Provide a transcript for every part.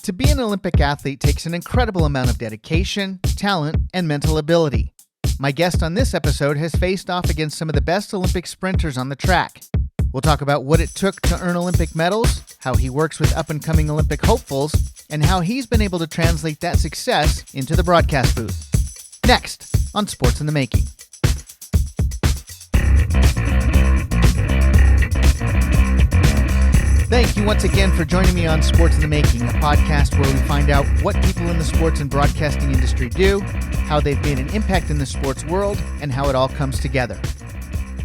To be an Olympic athlete takes an incredible amount of dedication, talent, and mental ability. My guest on this episode has faced off against some of the best Olympic sprinters on the track. We'll talk about what it took to earn Olympic medals, how he works with up-and-coming Olympic hopefuls, and how he's been able to translate that success into the broadcast booth. Next on Sports in the Making. Thank you once again for joining me on Sports in the Making, a podcast where we find out what people in the sports and broadcasting industry do, how they've made an impact in the sports world, and how it all comes together.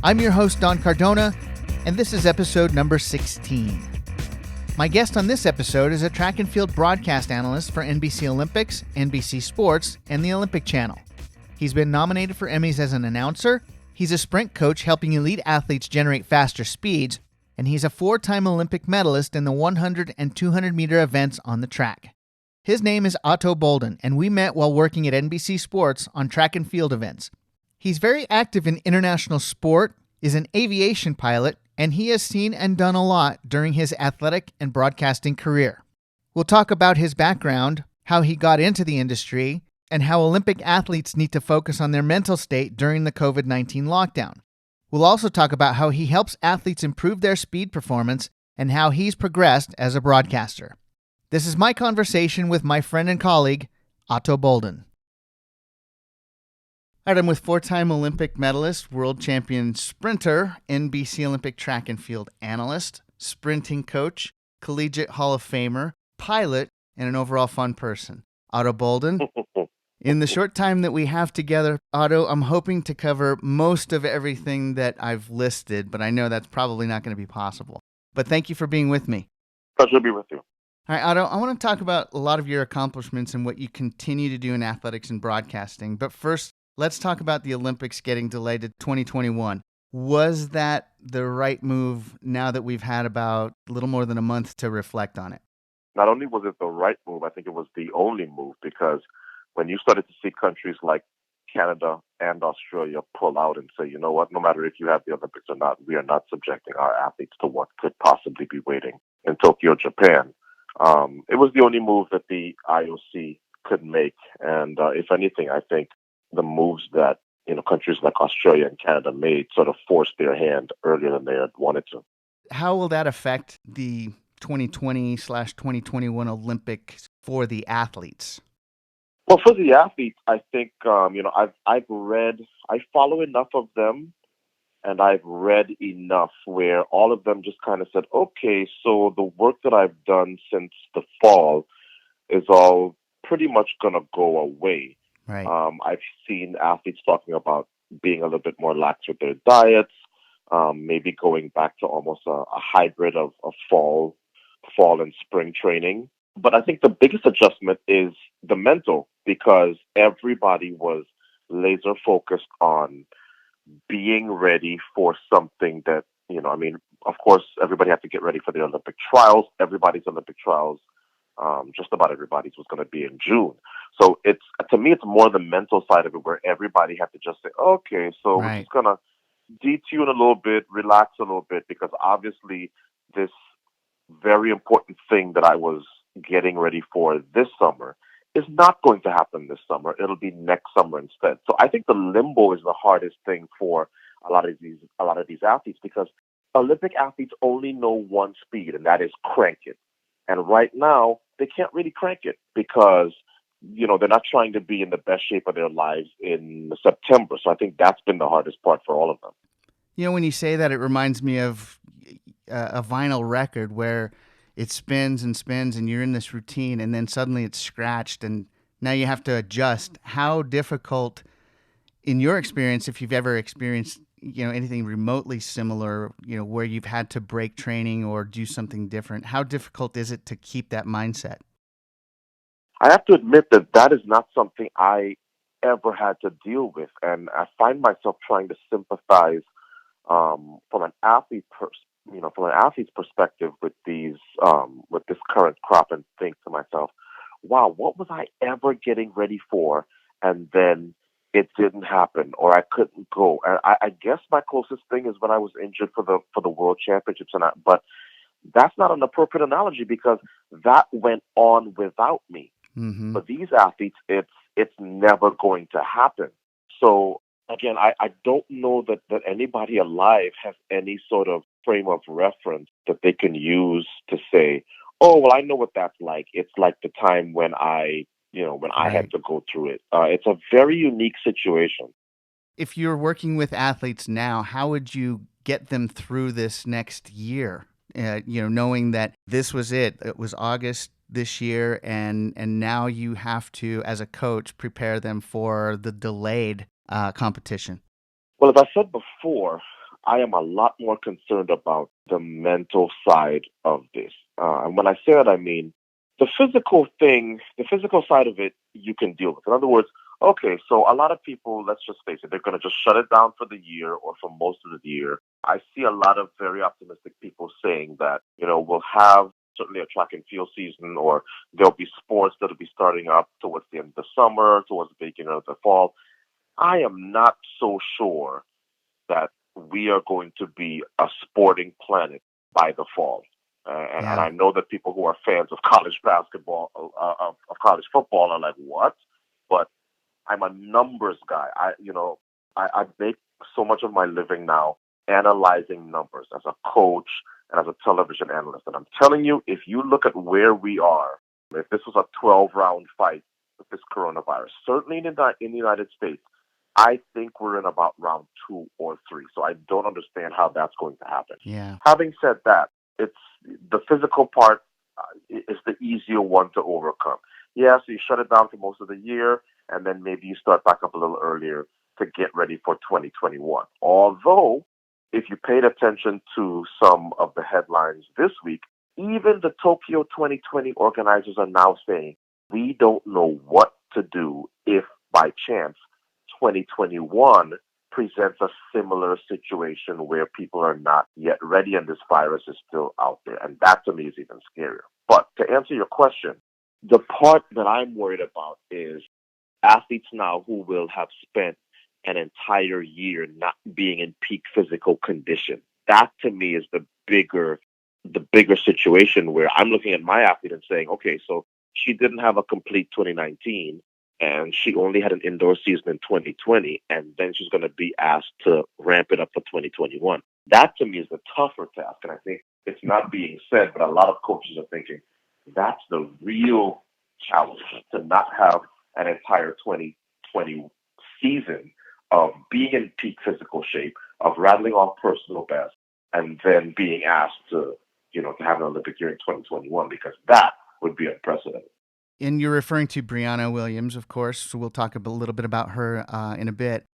I'm your host, Don Cardona, and this is episode number 16. My guest on this episode is a track and field broadcast analyst for NBC Olympics, NBC Sports, and the Olympic Channel. He's been nominated for Emmys as an announcer, he's a sprint coach helping elite athletes generate faster speeds, and he's a 4-time Olympic medalist in the 100 and 200 meter events on the track. His name is Ato Boldon, and we met while working at NBC Sports on track and field events. He's very active in international sport, is an aviation pilot, and he has seen and done a lot during his athletic and broadcasting career. We'll talk about his background, how he got into the industry, and how Olympic athletes need to focus on their mental state during the COVID-19 lockdown. We'll also talk about how he helps athletes improve their speed performance and how he's progressed as a broadcaster. This is my conversation with my friend and colleague, Ato Boldon. All right, I'm with 4-time Olympic medalist, world champion sprinter, NBC Olympic track and field analyst, sprinting coach, collegiate Hall of Famer, pilot, and an overall fun person, Ato Boldon. In the short time that we have together, Ato, I'm hoping to cover most of everything that I've listed, but I know that's probably not going to be possible. But thank you for being with me. Pleasure to be with you. All right, Ato, I want to talk about a lot of your accomplishments and what you continue to do in athletics and broadcasting. But first, let's talk about the Olympics getting delayed to 2021. Was that the right move now that we've had about a little more than a month to reflect on it? Not only was it the right move, I think it was the only move, because when you started to see countries like Canada and Australia pull out and say, you know what, no matter if you have the Olympics or not, we are not subjecting our athletes to what could possibly be waiting in Tokyo, Japan. It was the only move that the IOC could make. And if anything, I think the moves that countries like Australia and Canada made sort of forced their hand earlier than they had wanted to. How will that affect the 2020/2021 Olympics for the athletes? Well, for the athletes, I think, I follow enough of them, and I've read enough where all of them just kind of said, okay, so the work that I've done since the fall is all pretty much going to go away. Right. I've seen athletes talking about being a little bit more lax with their diets, maybe going back to almost a hybrid of fall and spring training. But I think the biggest adjustment is the mental, because everybody was laser focused on being ready for something that, of course, everybody had to get ready for the Olympic trials. Everybody's Olympic trials, just about everybody's, was going to be in June. So to me, it's more the mental side of it, where everybody had to just say, okay, so right, we're just going to detune a little bit, relax a little bit, because obviously this very important thing that I was getting ready for this summer is not going to happen this summer. It'll be next summer instead. So I think the limbo is the hardest thing for a lot of these athletes, because Olympic athletes only know one speed, and that is crank it. And right now, they can't really crank it because, they're not trying to be in the best shape of their lives in September. So I think that's been the hardest part for all of them. When you say that, it reminds me of a vinyl record where it spins and spins and you're in this routine, and then suddenly it's scratched and now you have to adjust. How difficult, in your experience, if you've ever experienced, anything remotely similar, where you've had to break training or do something different, how difficult is it to keep that mindset? I have to admit that is not something I ever had to deal with. And I find myself trying to sympathize from an athlete's perspective with this current crop, and think to myself, wow, what was I ever getting ready for? And then it didn't happen, or I couldn't go. And I guess my closest thing is when I was injured for the World Championships, but That's not an appropriate analogy because that went on without me. Mm-hmm. For these athletes, it's never going to happen. So again, I don't know that anybody alive has any sort of frame of reference that they can use to say, oh, well, I know what that's like. It's like the time when when I had Right. to go through it. It's a very unique situation. If you're working with athletes now, how would you get them through this next year? Knowing that this was it. It was August this year, and now you have to, as a coach, prepare them for the delayed competition. Well, as I said before, I am a lot more concerned about the mental side of this. And when I say that, I mean the physical side of it, you can deal with. In other words, okay, so a lot of people, let's just face it, they're going to just shut it down for the year or for most of the year. I see a lot of very optimistic people saying that, we'll have certainly a track and field season, or there'll be sports that'll be starting up towards the end of the summer, towards the beginning of the fall. I am not so sure that we are going to be a sporting planet by the fall. And Yeah. I know that people who are fans of college basketball, of college football, are like, what? But I'm a numbers guy. I make so much of my living now analyzing numbers as a coach and as a television analyst. And I'm telling you, if you look at where we are, if this was a 12-round fight with this coronavirus, certainly in the United States, I think we're in about round 2 or 3. So I don't understand how that's going to happen. Yeah. Having said that, it's the physical part is the easier one to overcome. Yeah, so you shut it down for most of the year, and then maybe you start back up a little earlier to get ready for 2021. Although, if you paid attention to some of the headlines this week, even the Tokyo 2020 organizers are now saying, we don't know what to do if, by chance, 2021 presents a similar situation where people are not yet ready and this virus is still out there. And that to me is even scarier. But to answer your question, the part that I'm worried about is athletes now who will have spent an entire year not being in peak physical condition. That to me is the bigger situation where I'm looking at my athlete and saying, okay, so she didn't have a complete 2019 and she only had an indoor season in 2020, and then she's going to be asked to ramp it up for 2021. That to me is the tougher task, and I think it's not being said, but a lot of coaches are thinking that's the real challenge, to not have an entire 2020 season of being in peak physical shape, of rattling off personal best, and then being asked to have an Olympic year in 2021, because that would be unprecedented. And you're referring to Brianna Williams, of course, so we'll talk a little bit about her in a bit.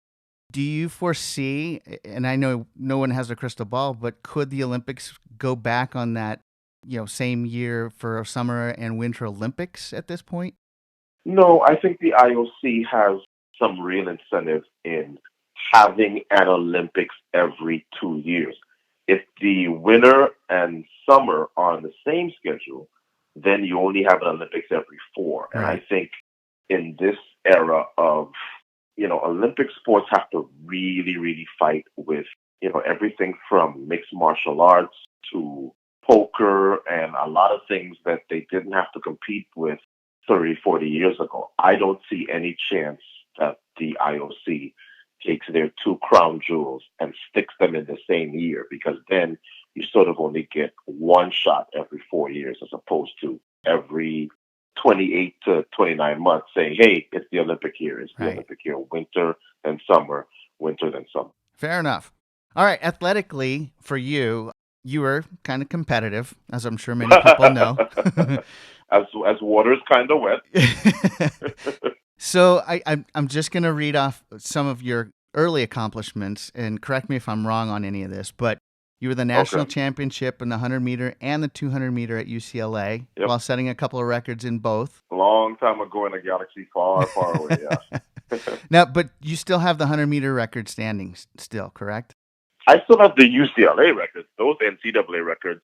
Do you foresee, and I know no one has a crystal ball, but could the Olympics go back on that, same year for summer and winter Olympics at this point? No, I think the IOC has some real incentive in having an Olympics every 2 years. If the winter and summer are on the same schedule, then you only have an Olympics every 4. And I think in this era of, Olympic sports have to really, really fight with, everything from mixed martial arts to poker and a lot of things that they didn't have to compete with 30, 40 years ago. I don't see any chance that the IOC takes their 2 crown jewels and sticks them in the same year, because then you sort of only get one shot every 4 years as opposed to every 28 to 29 months saying, hey, it's the Olympic year. It's the Olympic year. Winter, then summer, winter, then summer. Fair enough. All right. Athletically, for you, you were kind of competitive, as I'm sure many people know. as water's kind of wet. So I'm just going to read off some of your early accomplishments, and correct me if I'm wrong on any of this, but you were the national championship in the 100-meter and the 200-meter at UCLA, while setting a couple of records in both. A long time ago in a galaxy far, far away, yeah. Now, but you still have the 100-meter record standing still, correct? I still have the UCLA records, those NCAA records.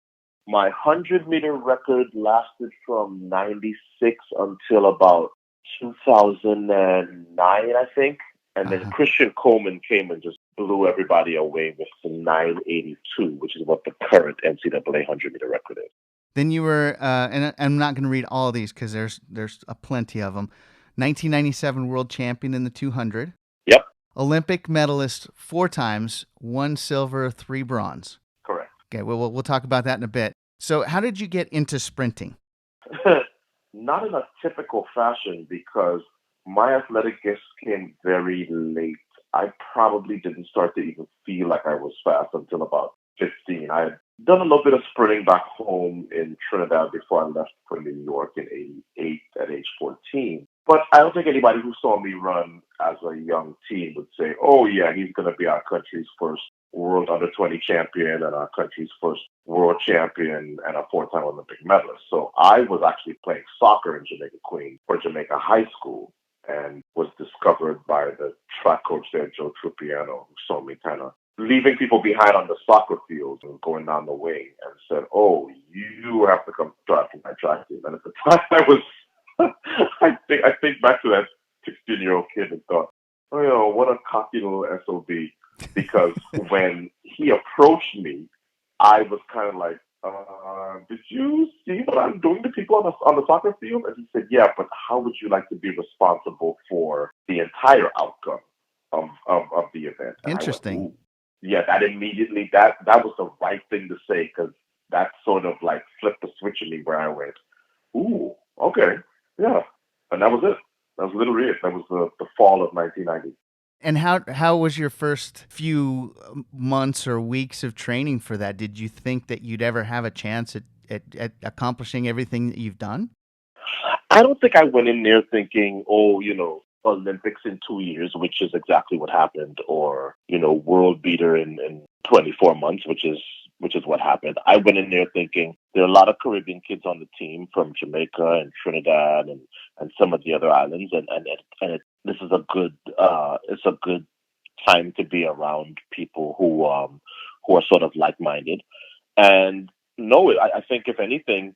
My 100-meter record lasted from 96 until about 2009, I think. And then Christian Coleman came and just blew everybody away with the 982, which is what the current NCAA 100-meter record is. Then you were, and I'm not going to read all of these because there's a plenty of them. 1997 world champion in the 200. Yep. Olympic medalist 4 times, 1 silver, 3 bronze. Correct. Okay, we'll talk about that in a bit. So how did you get into sprinting? Not in a typical fashion, because my athletic gifts came very late. I probably didn't start to even feel like I was fast until about 15. I had done a little bit of sprinting back home in Trinidad before I left for New York in '88 at age 14. But I don't think anybody who saw me run as a young teen would say, oh, yeah, he's going to be our country's first world under-20 champion and our country's first world champion and a 4-time Olympic medalist. So I was actually playing soccer in Jamaica Queens for Jamaica High School, and was discovered by the track coach there, Joe Trupiano, who saw me kind of leaving people behind on the soccer field and going down the wing, and said, oh, you have to come drive for my track team. And at the time I was, I think back to that 16-year-old kid and thought, oh, you know, what a cocky little SOB. Because when he approached me, I was kind of like, did you see what I'm doing to people on the soccer field? And he said, yeah, but how would you like to be responsible for the entire outcome of the event? And Interesting. I went, yeah, that was the right thing to say, because that sort of like flipped the switch in me where I went, ooh, okay, yeah. And that was it. That was literally it. That was the fall of 1990. And how was your first few months or weeks of training for that? Did you think that you'd ever have a chance at accomplishing everything that you've done? I don't think I went in there thinking, oh, you know, Olympics in 2 years, which is exactly what happened, or, you know, world beater in 24 months, which is what happened. I went in there thinking there are a lot of Caribbean kids on the team from Jamaica and Trinidad and some of the other islands, and this is it's a good time to be around people who are sort of like-minded. And no, I think if anything,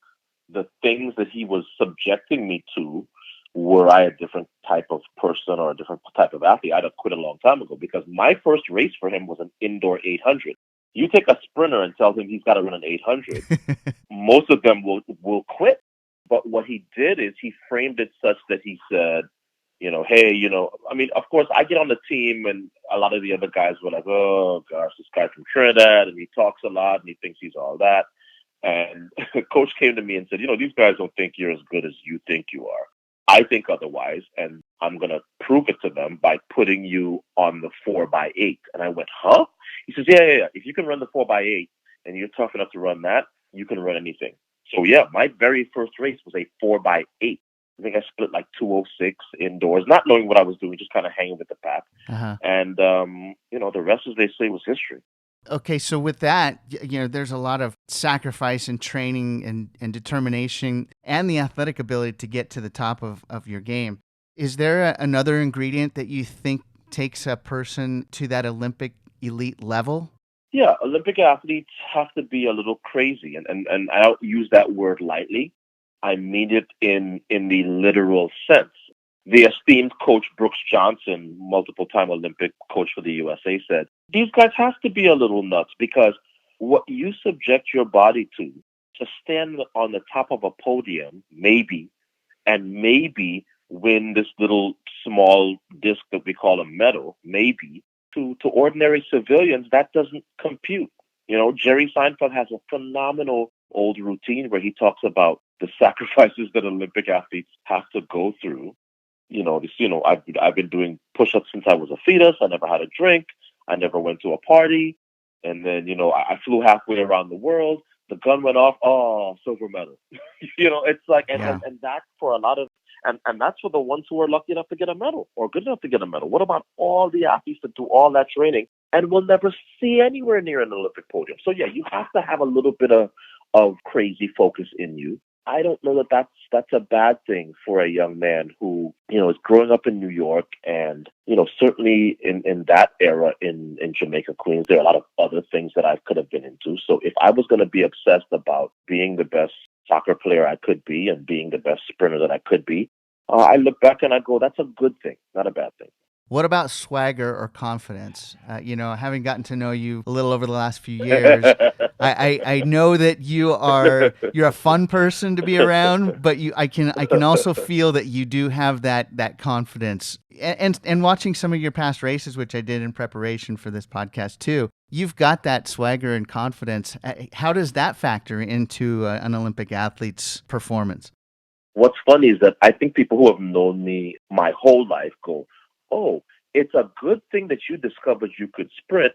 the things that he was subjecting me to, were I a different type of person or a different type of athlete, I'd have quit a long time ago, because my first race for him was an indoor 800. You take a sprinter and tell him he's got to run an 800, most of them will quit. But what he did is he framed it such that he said, you know, hey, you know, I mean, of course, I get on the team and a lot of the other guys were like, oh, gosh, this guy from Trinidad, and he talks a lot and he thinks he's all that. And coach came to me and said, you know, these guys don't think you're as good as you think you are. I think otherwise, and I'm going to prove it to them by putting you on the 4x8. And I went, huh? He says, yeah. If you can run the 4x8 and you're tough enough to run that, you can run anything. So, yeah, my very first race was a 4x8. I think I split like 206 indoors, not knowing what I was doing, just kind of hanging with the pack. Uh-huh. And, you know, the rest, as they say, was history. Okay, so with that, you know, there's a lot of sacrifice and training and determination and the athletic ability to get to the top of your game. Is there another ingredient that you think takes a person to that Olympic elite level? Yeah, Olympic athletes have to be a little crazy, and I don't use that word lightly. I mean it in the literal sense. The esteemed coach Brooks Johnson, multiple-time Olympic coach for the USA, said, these guys have to be a little nuts, because what you subject your body to stand on the top of a podium, maybe win this little small disc that we call a medal, maybe, to ordinary civilians, that doesn't compute. You know, Jerry Seinfeld has a phenomenal old routine where he talks about the sacrifices that Olympic athletes have to go through. I've been doing push-ups since I was a fetus. I never had a drink. I never went to a party. And then, I flew halfway around the world. The gun went off. Oh, silver medal. It's like, and that's for a lot of, and that's for the ones who are lucky enough to get a medal or good enough to get a medal. What about all the athletes that do all that training and will never see anywhere near an Olympic podium? So yeah, you have to have a little bit of crazy focus in you. I don't know that that's a bad thing for a young man who, is growing up in New York, and, certainly in that era in Jamaica, Queens, there are a lot of other things that I could have been into. So if I was going to be obsessed about being the best soccer player I could be and being the best sprinter that I could be, I look back and I go, that's a good thing, not a bad thing. What about swagger or confidence? Having gotten to know you a little over the last few years, I know that you're a fun person to be around, but I can also feel that you do have that confidence. And watching some of your past races, which I did in preparation for this podcast too, you've got that swagger and confidence. How does that factor into an Olympic athlete's performance? What's funny is that I think people who have known me my whole life go, "Oh, it's a good thing that you discovered you could sprint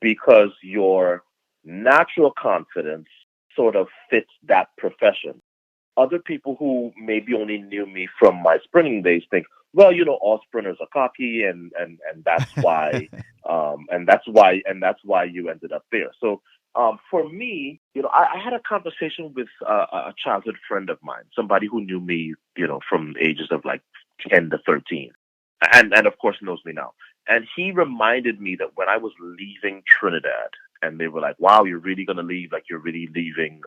because your natural confidence sort of fits that profession." Other people who maybe only knew me from my sprinting days think, well, all sprinters are cocky, and that's why, and that's why you ended up there. So for me, I had a conversation with a childhood friend of mine, somebody who knew me, from ages of like 10 to 13, and of course knows me now. And he reminded me that when I was leaving Trinidad, and they were like, "Wow, you're really gonna leave? Like you're really leaving?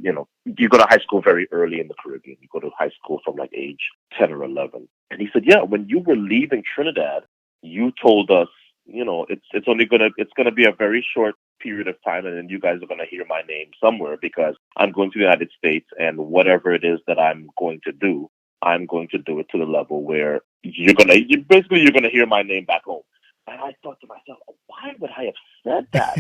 You go to high school very early in the Caribbean. You go to high school from like age 10 or 11." And he said, "Yeah, when you were leaving Trinidad, you told us, it's gonna be a very short period of time, and then you guys are gonna hear my name somewhere because I'm going to the United States, and whatever it is that I'm going to do, I'm going to do it to the level where you're gonna hear my name back home." And I thought to myself, why would I have said that?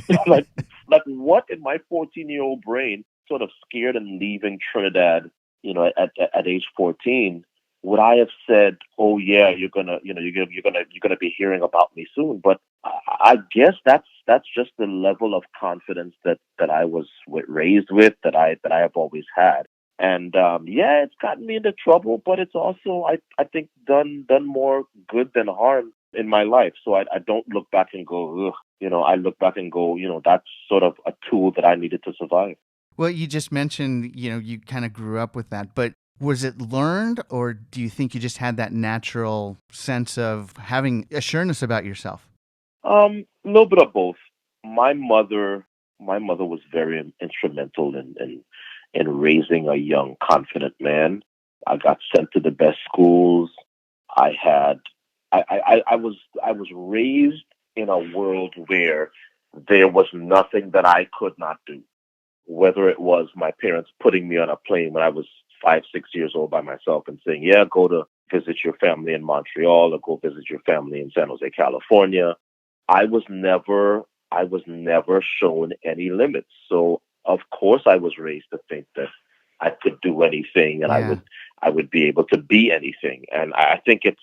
like what in my 14-year-old brain sort of scared and leaving Trinidad, at age 14, would I have said, "Oh yeah, you're gonna be hearing about me soon"? But I guess that's just the level of confidence that I was raised with, that I have always had. And yeah, it's gotten me into trouble, but it's also I think done more good than harm in my life. So I don't look back and go, ugh. I look back and go, that's sort of a tool that I needed to survive. Well, you just mentioned, you kind of grew up with that, but was it learned, or do you think you just had that natural sense of having assurance about yourself? A little bit of both. My mother, my mother was very instrumental in raising a young, confident man. I got sent to the best schools. I had, I was raised in a world where there was nothing that I could not do. Whether it was my parents putting me on a plane when I was 5, 6 years old by myself and saying, "Yeah, go to visit your family in Montreal or go visit your family in San Jose, California." I was never, I was never shown any limits. So of course I was raised to think that I could do anything, and I Yeah. would, I would be able to be anything. And I think it's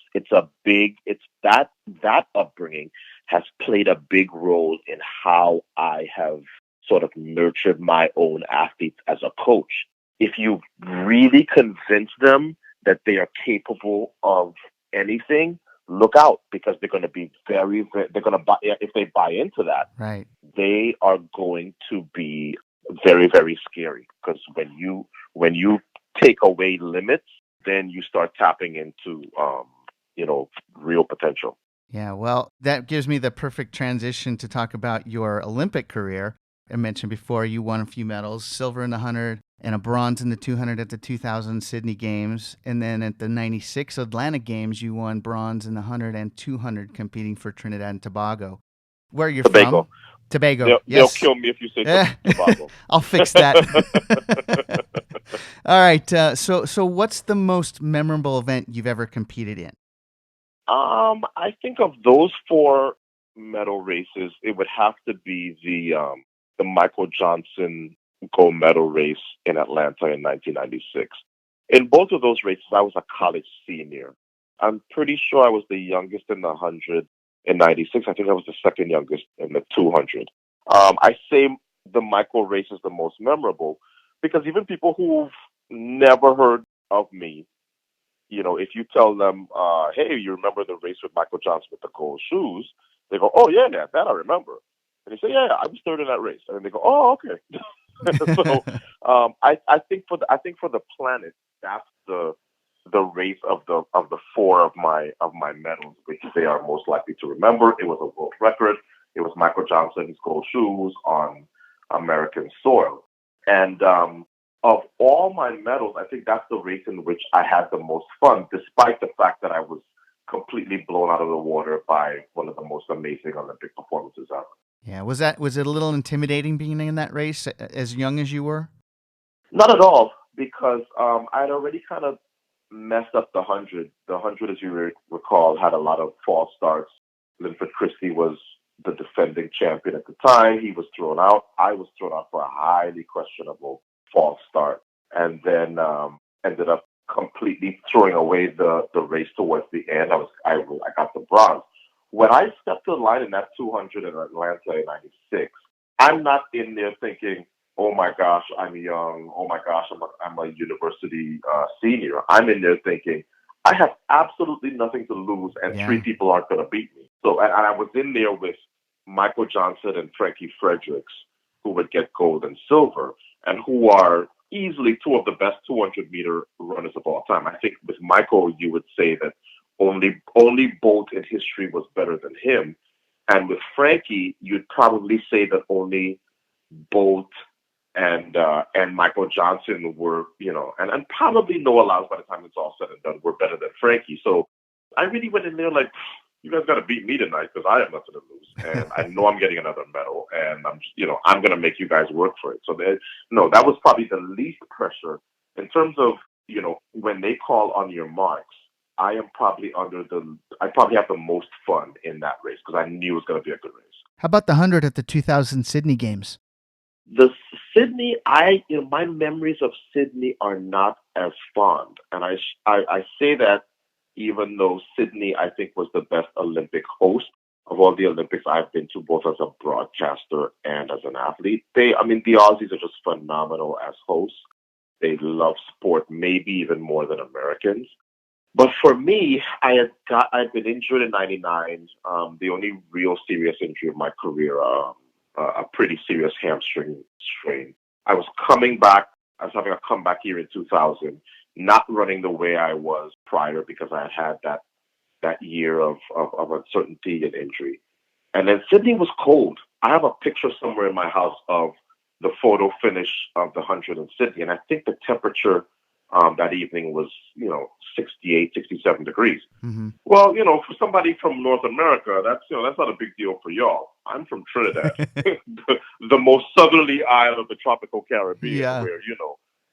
that upbringing has played a big role in how I have sort of nurtured my own athletes as a coach. If you really convince them that they are capable of anything, look out, because they're going to be they're going to buy, if they buy into that, Right. they are going to be very, very scary, because when you take away limits, then you start tapping into real potential. Yeah, well, that gives me the perfect transition to talk about your Olympic career. I mentioned before you won a few medals, silver in the 100 and a bronze in the 200 at the 2000 Sydney Games. And then at the 96 Atlanta Games, you won bronze in the 100 and 200 competing for Trinidad and Tobago. Where are you from? Tobago. Tobago, They'll yes. kill me if you say Tobago. I'll fix that. All right. So what's the most memorable event you've ever competed in? I think of those four medal races, it would have to be the Michael Johnson gold medal race in Atlanta in 1996. In both of those races, I was a college senior. I'm pretty sure I was the youngest in the 100 in 96. I think I was the second youngest in the 200. I say the Michael race is the most memorable because even people who've never heard of me, if you tell them, "Hey, you remember the race with Michael Johnson with the gold shoes?" They go, "Oh yeah, that I remember." And they say, "Yeah, I was third in that race." And then they go, "Oh, okay." So I think for the planet, that's the race of the four of my medals which they are most likely to remember. It was a world record. It was Michael Johnson's gold shoes on American soil. And of all my medals, I think that's the race in which I had the most fun, despite the fact that I was completely blown out of the water by one of the most amazing Olympic performances ever. Yeah, was it a little intimidating being in that race as young as you were? Not at all, because I'd already kind of messed up the 100. The 100, as you recall, had a lot of false starts. Linford Christie was the defending champion at the time. He was thrown out. I was thrown out for a highly questionable false start, and then ended up completely throwing away the race towards the end. I got the bronze. When I stepped to the line in that 200 in Atlanta in '96, I'm not in there thinking, oh my gosh, I'm young. Oh my gosh, I'm a university senior. I'm in there thinking, I have absolutely nothing to lose, and three Yeah. people aren't going to beat me. So, and I was in there with Michael Johnson and Frankie Fredericks, who would get gold and silver, and who are easily two of the best 200-meter runners of all time. I think with Michael, you would say that only Bolt in history was better than him, and with Frankie, you'd probably say that only Bolt and Michael Johnson were, and probably Noah Lyles by the time it's all said and done were better than Frankie. So I really went in there like, you guys got to beat me tonight because I have nothing to lose, and I know I'm getting another medal, and I'm just, I'm going to make you guys work for it. So that was probably the least pressure in terms of, when they call on your marks. I probably have the most fun in that race because I knew it was going to be a good race. How about the 100 at the 2000 Sydney Games? The Sydney, my memories of Sydney are not as fond, and I say that even though Sydney, I think, was the best Olympic host of all the Olympics I've been to, both as a broadcaster and as an athlete. The Aussies are just phenomenal as hosts. They love sport, maybe even more than Americans. But for me, I'd been injured in '99. The only real serious injury of my career, a pretty serious hamstring strain. I was coming back. I was having a comeback year in 2000, not running the way I was prior because I had that year of uncertainty and injury. And then Sydney was cold. I have a picture somewhere in my house of the photo finish of the 100 in Sydney, and I think the temperature that evening was, 68, 67 degrees. Mm-hmm. Well, for somebody from North America, that's not a big deal for y'all. I'm from Trinidad, the most southerly isle of the tropical Caribbean, Yeah. where,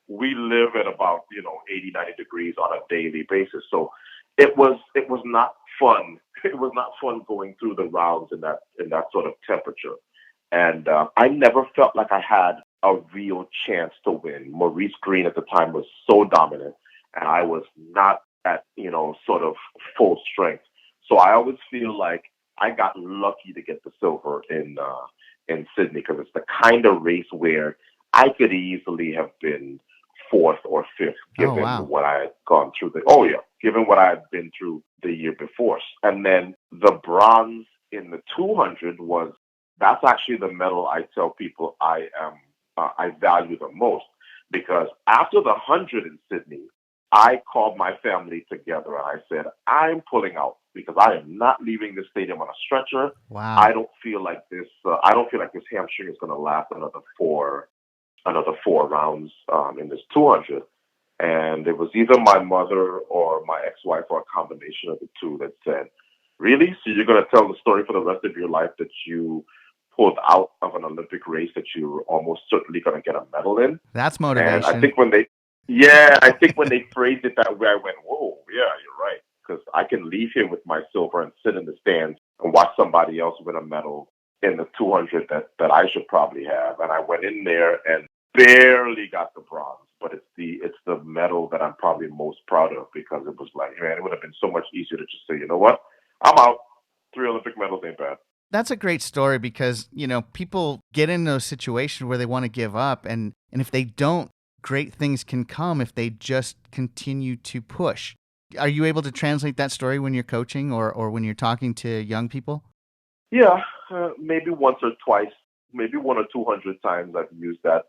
we live at about, 80, 90 degrees on a daily basis. So it was not fun. It was not fun going through the rounds in that sort of temperature. And I never felt like I had a real chance to win. Maurice Green at the time was so dominant, and I was not at, sort of full strength. So I always feel like I got lucky to get the silver in Sydney because it's the kind of race where I could easily have been fourth or fifth given what I had gone through. Given what I had been through the year before. And then the bronze in the 200 that's actually the medal I tell people I value the most, because after the 100 in Sydney, I called my family together and I said, I'm pulling out because I am not leaving this stadium on a stretcher. Wow. I don't feel like this hamstring is going to last another four rounds in this 200. And it was either my mother or my ex-wife or a combination of the two that said, really? So you're going to tell the story for the rest of your life that you pulled out of an Olympic race that you were almost certainly going to get a medal in? That's motivation. And I think when they phrased it that way, I went, whoa, yeah, you're right. Because I can leave here with my silver and sit in the stands and watch somebody else win a medal in the 200 that I should probably have. And I went in there and barely got the bronze. But it's the medal that I'm probably most proud of, because it was like, man, it would have been so much easier to just say, you know what, I'm out. 3 Olympic medals ain't bad. That's a great story because, people get in those situations where they want to give up. And if they don't, great things can come if they just continue to push. Are you able to translate that story when you're coaching or when you're talking to young people? Yeah, maybe once or twice, maybe 100 or 200 times I've used that.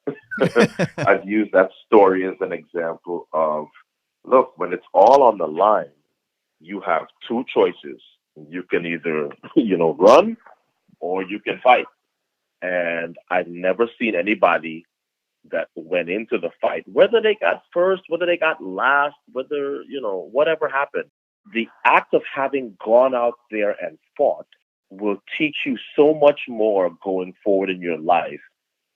I've used that story as an example of, look, when it's all on the line, you have two choices. You can either, run or you can fight. And I've never seen anybody that went into the fight, whether they got first, whether they got last, whether, whatever happened, the act of having gone out there and fought will teach you so much more going forward in your life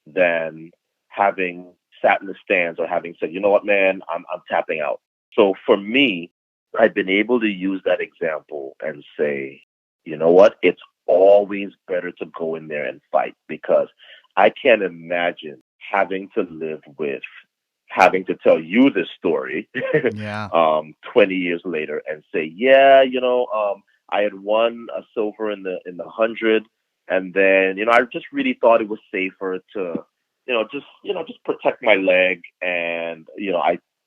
than having sat in the stands or having said, you know what, man, I'm tapping out. So for me, I've been able to use that example and say, you know what, it's always better to go in there and fight, because I can't imagine having to live with having to tell you this story Yeah. 20 years later and say, yeah, I had won a silver in the 100, and then I just really thought it was safer to just protect my leg, and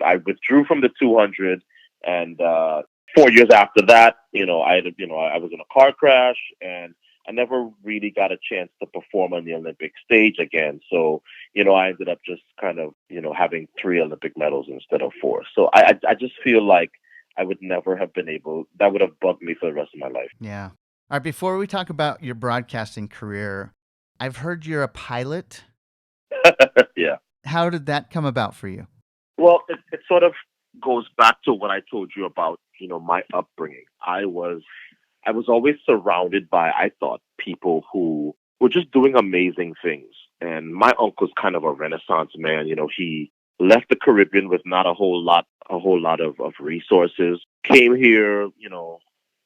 I withdrew from the 200, and 4 years after that, I was in a car crash, and I never really got a chance to perform on the Olympic stage again. So, I ended up just kind of, having 3 Olympic medals instead of 4. So I just feel like I would never have been able, that would have bugged me for the rest of my life. Yeah. All right. Before we talk about your broadcasting career, I've heard you're a pilot. Yeah. How did that come about for you? Well, it sort of goes back to what I told you about, my upbringing. I was always surrounded by, I thought, people who were just doing amazing things. And my uncle's kind of a Renaissance man. He left the Caribbean with not a whole lot of resources, came here,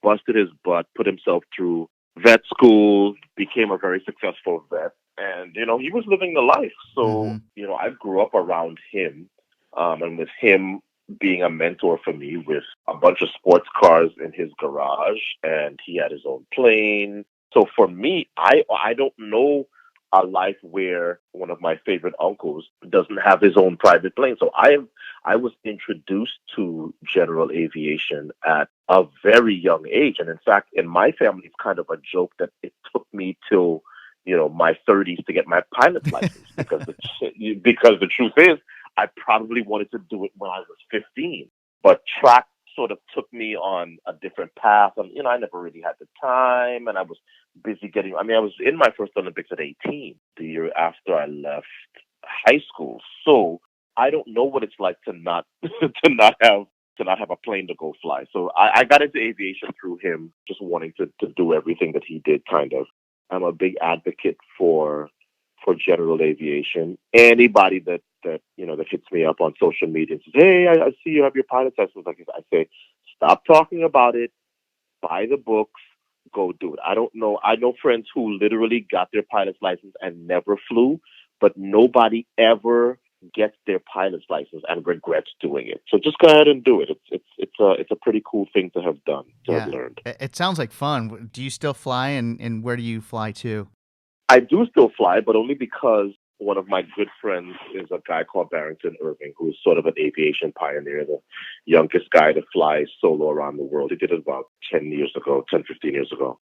busted his butt, put himself through vet school, became a very successful vet. And, he was living the life. So, I grew up around him, and with him being a mentor for me, with a bunch of sports cars in his garage, and he had his own plane. So for me, I don't know a life where one of my favorite uncles doesn't have his own private plane. So I was introduced to general aviation at a very young age. And in fact, in my family, it's kind of a joke that it took me till my 30s to get my pilot's license, because the truth is, I probably wanted to do it when I was 15, but track sort of took me on a different path. And, I never really had the time, and I was busy I was in my first Olympics at 18, the year after I left high school. So I don't know what it's like to not, to not have a plane to go fly. So I got into aviation through him, just wanting to do everything that he did, kind of. I'm a big advocate for general aviation. Anybody that hits me up on social media and says, "Hey, I see you have your pilot's license," I say, stop talking about it, buy the books, go do it. I don't know. I know friends who literally got their pilot's license and never flew, but nobody ever gets their pilot's license and regrets doing it. So just go ahead and do it. It's a pretty cool thing to have done, to have learned. It sounds like fun. Do you still fly, and where do you fly to? I do still fly, but only because one of my good friends is a guy called Barrington Irving, who's sort of an aviation pioneer, the youngest guy to fly solo around the world. He did it about 15 years ago.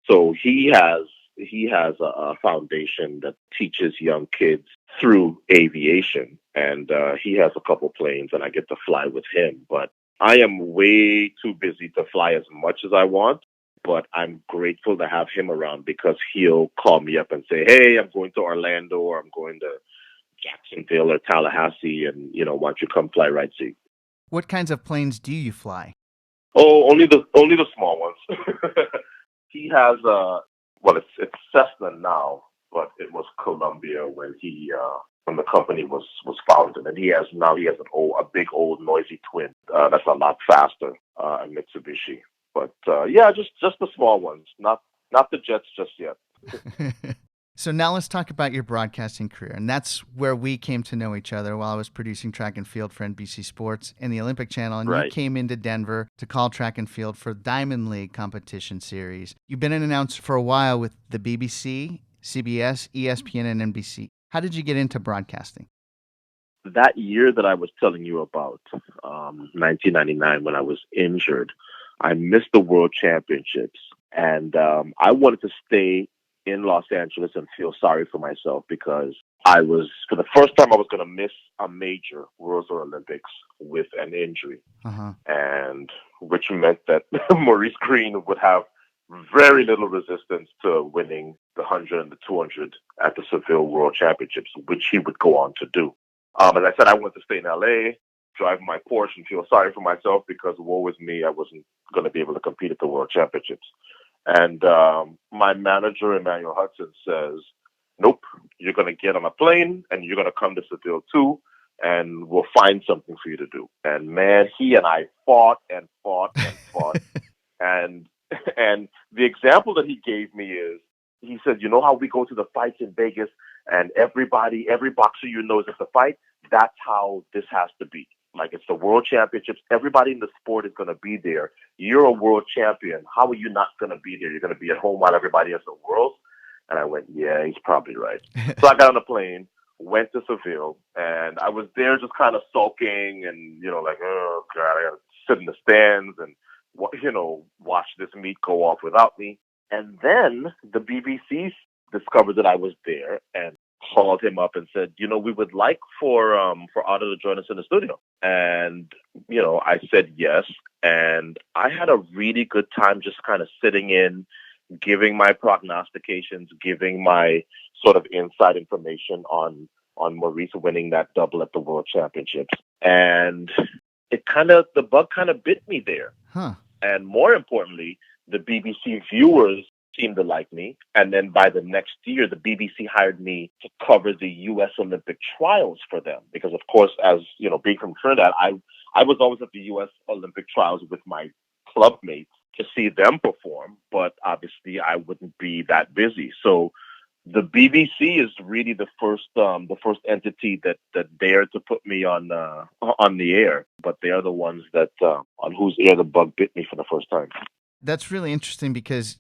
So he has a foundation that teaches young kids through aviation, and he has a couple planes, and I get to fly with him. But I am way too busy to fly as much as I want. But I'm grateful to have him around, because he'll call me up and say, "Hey, I'm going to Orlando, or I'm going to Jacksonville or Tallahassee, and why don't you come fly right seat?" What kinds of planes do you fly? Oh, only the small ones. He has it's Cessna now, but it was Columbia when when the company was founded, and he has a big old noisy twin that's a lot faster, a Mitsubishi. But just the small ones, not the jets just yet. So now let's talk about your broadcasting career. And that's where we came to know each other, while I was producing track and field for NBC Sports and the Olympic Channel. And Right. You came into Denver to call track and field for Diamond League competition series. You've been an announcer for a while with the BBC, CBS, ESPN, and NBC. How did you get into broadcasting? That year that I was telling you about, 1999, when I was injured, I missed the World Championships, and I wanted to stay in Los Angeles and feel sorry for myself, because for the first time, I was going to miss a major Worlds or Olympics with an injury, and which meant that Maurice Green would have very little resistance to winning the 100 and the 200 at the Seville World Championships, which he would go on to do. And I said I wanted to stay in LA. drive my Porsche and feel sorry for myself because woe is me, I wasn't going to be able to compete at the World Championships. And my manager, Emmanuel Hudson, says, nope, you're going to get on a plane and you're going to come to Seville too, and we'll find something for you to do. And man, he and I fought and fought and fought. and and the example that he gave me is, he said, you know how we go to the fights in Vegas and every boxer you know is at the fight? That's how this has to be. Like, it's the World Championships. Everybody in the sport is going to be there. You're a world champion. How are you not going to be there? You're going to be at home while everybody else is at Worlds? And I went, yeah, he's probably right. So I got on the plane, went to Seville, and I was there just kind of sulking and, like, oh, God, I got to sit in the stands and, watch this meet go off without me. And then the BBC discovered that I was there and called him up and said, we would like for Ato to join us in the studio. And, I said yes. And I had a really good time just kind of sitting in, giving my prognostications, giving my sort of inside information on Maurice winning that double at the World Championships. And the bug kind of bit me there. Huh. And more importantly, the BBC viewers seemed to like me. And then by the next year, the BBC hired me to cover the U.S. Olympic trials for them. Because, of course, as, being from Trinidad, I was always at the U.S. Olympic trials with my club mates to see them perform. But obviously, I wouldn't be that busy. So the BBC is really the first entity that dared to put me on the air. But they are the ones that on whose ear the bug bit me for the first time. That's really interesting because,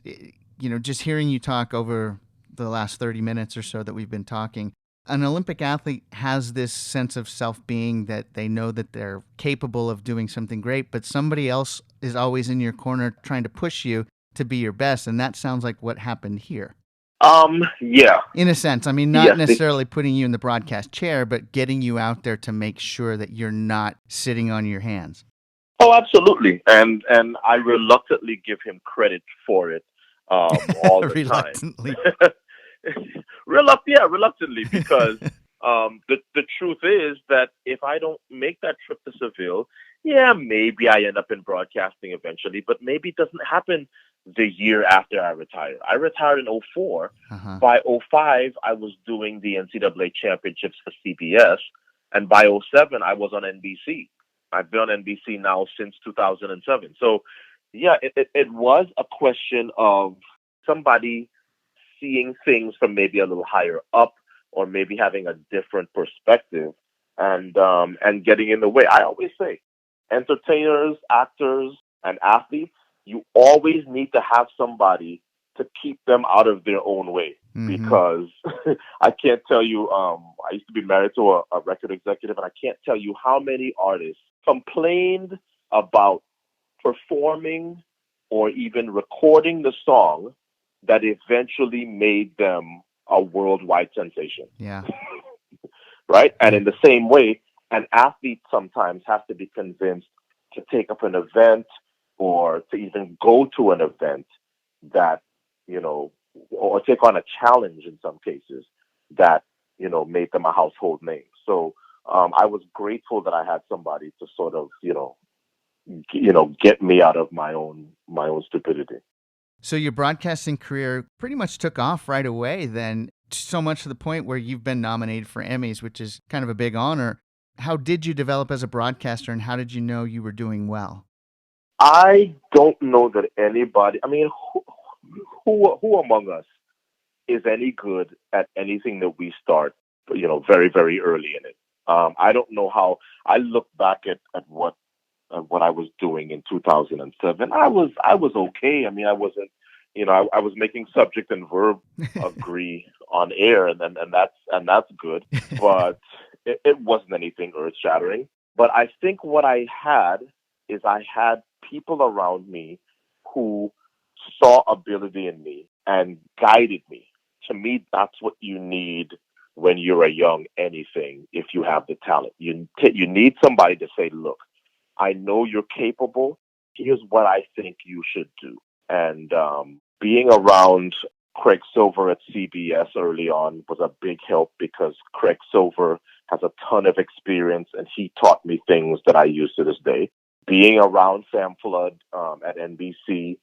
just hearing you talk over the last 30 minutes or so that we've been talking, an Olympic athlete has this sense of self-being that they know that they're capable of doing something great, but somebody else is always in your corner trying to push you to be your best. And that sounds like what happened here. Yeah. In a sense, I mean, not necessarily putting you in the broadcast chair, but getting you out there to make sure that you're not sitting on your hands. Oh, absolutely. And I reluctantly give him credit for it all the reluctantly. time. Reluctantly, because the truth is that if I don't make that trip to Seville, maybe I end up in broadcasting eventually, but maybe it doesn't happen the year after I retired. I retired in 2004. Uh-huh. By 2005, I was doing the NCAA championships for CBS. And by 2007, I was on NBC. I've been on NBC now since 2007. So, it was a question of somebody seeing things from maybe a little higher up, or maybe having a different perspective, and getting in the way. I always say, entertainers, actors, and athletes, you always need to have somebody to keep them out of their own way. Mm-hmm. Because I can't tell you, I used to be married to a record executive, and I can't tell you how many artists complained about performing or even recording the song that eventually made them a worldwide sensation. Yeah. Right? And in the same way, an athlete sometimes has to be convinced to take up an event or to even go to an event that, or take on a challenge in some cases that, made them a household name. So I was grateful that I had somebody to sort of, get me out of my own stupidity. So your broadcasting career pretty much took off right away then, so much to the point where you've been nominated for Emmys, which is kind of a big honor. How did you develop as a broadcaster, and how did you know you were doing well? I don't know that anybody, who among us is any good at anything that we start, very, very early in it. I don't know how. I look back at what I was doing in 2007. I was okay. I wasn't, I was making subject and verb agree on air, and that's good. But it wasn't anything earth shattering. But I think what I had people around me who saw ability in me and guided me. To me, that's what you need when you're a young anything. If you have the talent, you need somebody to say, look, I know you're capable. Here's what I think you should do. And being around Craig Silver at CBS early on was a big help, because Craig Silver has a ton of experience, and he taught me things that I use to this day. Being around Sam Flood at NBC,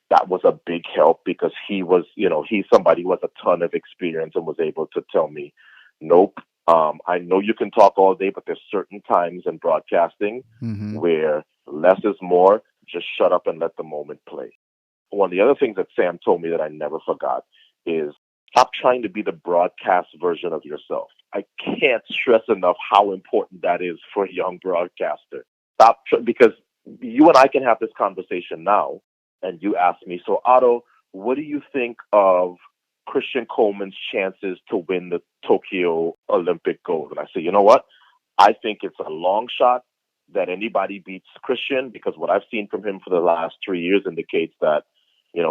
that was a big help because he was, he's somebody who has a ton of experience and was able to tell me, nope, I know you can talk all day, but there's certain times in broadcasting where less is more. Just shut up and let the moment play. One of the other things that Sam told me that I never forgot is stop trying to be the broadcast version of yourself. I can't stress enough how important that is for a young broadcaster. Because you and I can have this conversation now, and you ask me, so Otto, what do you think of Christian Coleman's chances to win the Tokyo Olympic gold? And I say, you know what? I think it's a long shot that anybody beats Christian, because what I've seen from him for the last 3 years indicates that,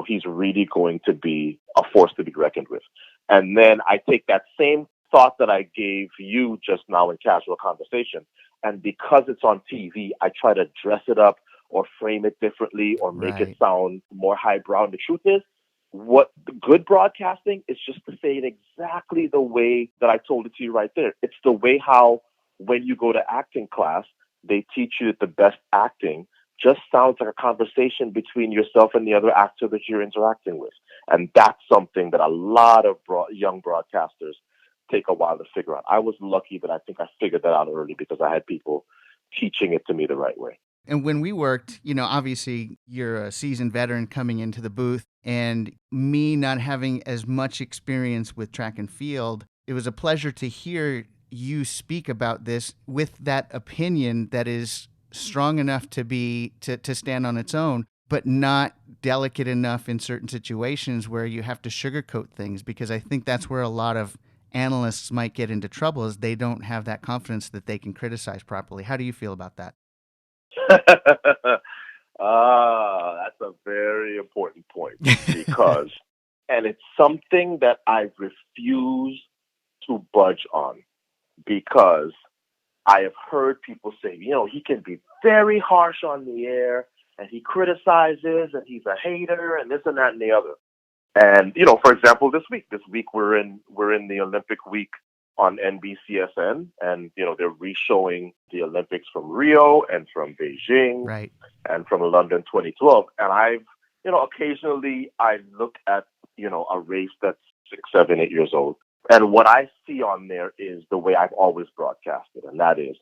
he's really going to be a force to be reckoned with. And then I take that same thought that I gave you just now in casual conversation, and because it's on TV, I try to dress it up or frame it differently or make it sound more highbrow. And the truth is, what good broadcasting is just to say it exactly the way that I told it to you right there. It's the way how when you go to acting class, they teach you that the best acting just sounds like a conversation between yourself and the other actor that you're interacting with. And that's something that a lot of young broadcasters take a while to figure out. I was lucky that I think I figured that out early because I had people teaching it to me the right way. And when we worked, obviously you're a seasoned veteran coming into the booth, and me not having as much experience with track and field, it was a pleasure to hear you speak about this with that opinion that is strong enough to stand on its own, but not delicate enough in certain situations where you have to sugarcoat things, because I think that's where a lot of analysts might get into trouble, is they don't have that confidence that they can criticize properly. How do you feel about that? That's a very important point because, and it's something that I refuse to budge on, because I have heard people say, he can be very harsh on the air and he criticizes and he's a hater and this and that and the other. And, for example, this week we're in the Olympic week on NBCSN, and, they're re-showing the Olympics from Rio and from Beijing and from London 2012. And I've, occasionally I look at, a race that's 6, 7, 8 years old. And what I see on there is the way I've always broadcasted. And that is,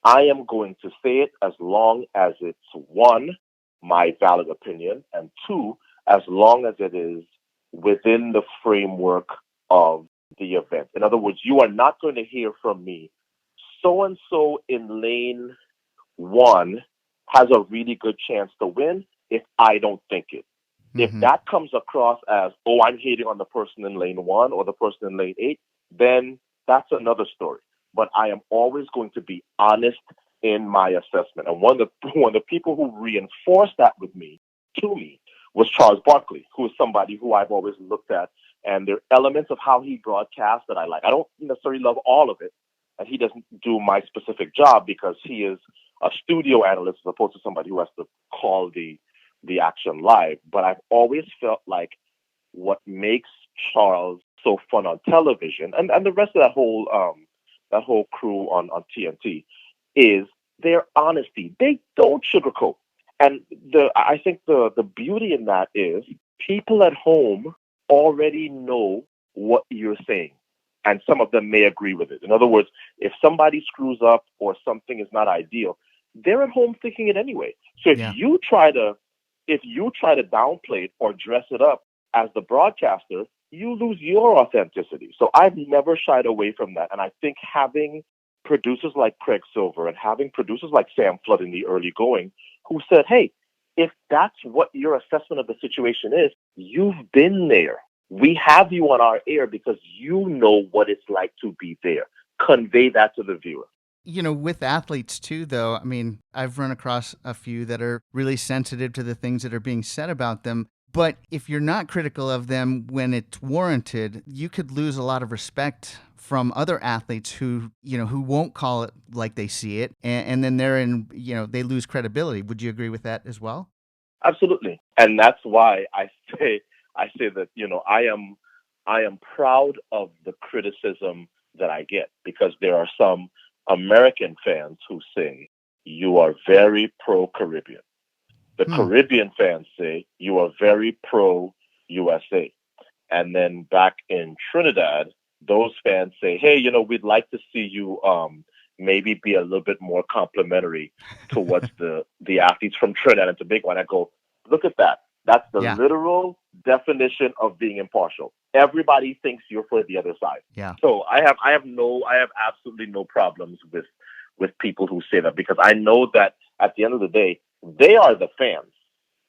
I am going to say it as long as it's, one, my valid opinion, and two, as long as it is within the framework of the event. In other words, you are not going to hear from me, so-and-so in lane 1 has a really good chance to win, if I don't think it. If that comes across as, oh, I'm hating on the person in lane 1 or the person in lane 8, then that's another story. But I am always going to be honest in my assessment. And one of the people who reinforced that with me, to me, was Charles Barkley, who is somebody who I've always looked at. And there are elements of how he broadcasts that I like. I don't necessarily love all of it, and he doesn't do my specific job because he is a studio analyst as opposed to somebody who has to call the action live. But I've always felt like what makes Charles so fun on television, and the rest of that whole crew on TNT, is their honesty. They don't sugarcoat. And I think the beauty in that is people at home already know what you're saying, and some of them may agree with it. In other words, if somebody screws up or something is not ideal, they're at home thinking it anyway. So if you try to downplay it or dress it up as the broadcaster, you lose your authenticity. So I've never shied away from that. And I think having producers like Craig Silver and having producers like Sam Flood in the early going who said, hey, if that's what your assessment of the situation is, you've been there. We have you on our air because you know what it's like to be there. Convey that to the viewer. With athletes too, though, I mean, I've run across a few that are really sensitive to the things that are being said about them. But if you're not critical of them when it's warranted, you could lose a lot of respect from other athletes who won't call it like they see it. And then they lose credibility. Would you agree with that as well? Absolutely. And that's why I say that, I am proud of the criticism that I get, because there are some American fans who say you are very pro-Caribbean. The Caribbean fans say you are very pro-USA. And then back in Trinidad, those fans say, hey, we'd like to see you maybe be a little bit more complimentary towards the athletes from Trinidad and Tobago. And I go, look at that. That's the literal definition of being impartial. Everybody thinks you're for the other side. Yeah. So I have absolutely no problems with people who say that, because I know that at the end of the day, they are the fans.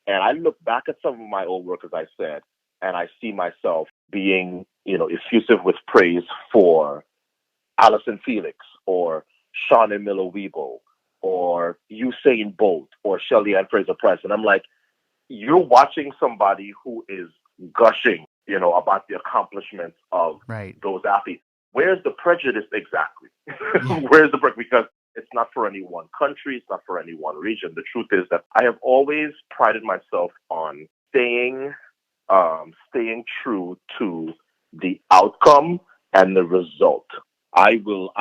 And I look back at some of my old work, as I said, and I see myself being, effusive with praise for Allyson Felix or Shauna Miller-Weebo or Usain Bolt or Shelly Ann Fraser-Price. And I'm like, you're watching somebody who is gushing, about the accomplishments of those athletes. Where's the prejudice exactly? Where's the prejudice? Because it's not for any one country. It's not for any one region. The truth is that I have always prided myself on staying true to the outcome and the result. I will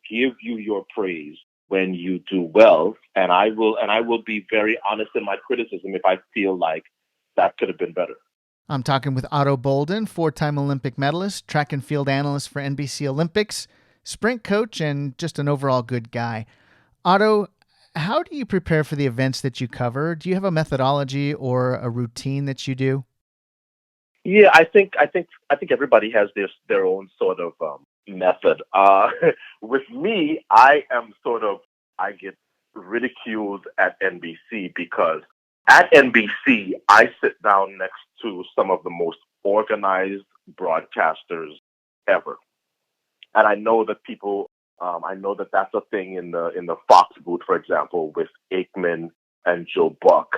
give you your praise when you do well, and I will be very honest in my criticism if I feel like that could have been better. I'm talking with Ato Boldon, 4-time Olympic medalist, track and field analyst for NBC Olympics, sprint coach, and just an overall good guy. Ato, how do you prepare for the events that you cover? Do you have a methodology or a routine that you do? Yeah, I think everybody has their own sort of method. With me, I get ridiculed at NBC because at NBC, I sit down next to some of the most organized broadcasters ever. And I know that that's a thing in the Fox booth, for example, with Aikman and Joe Buck,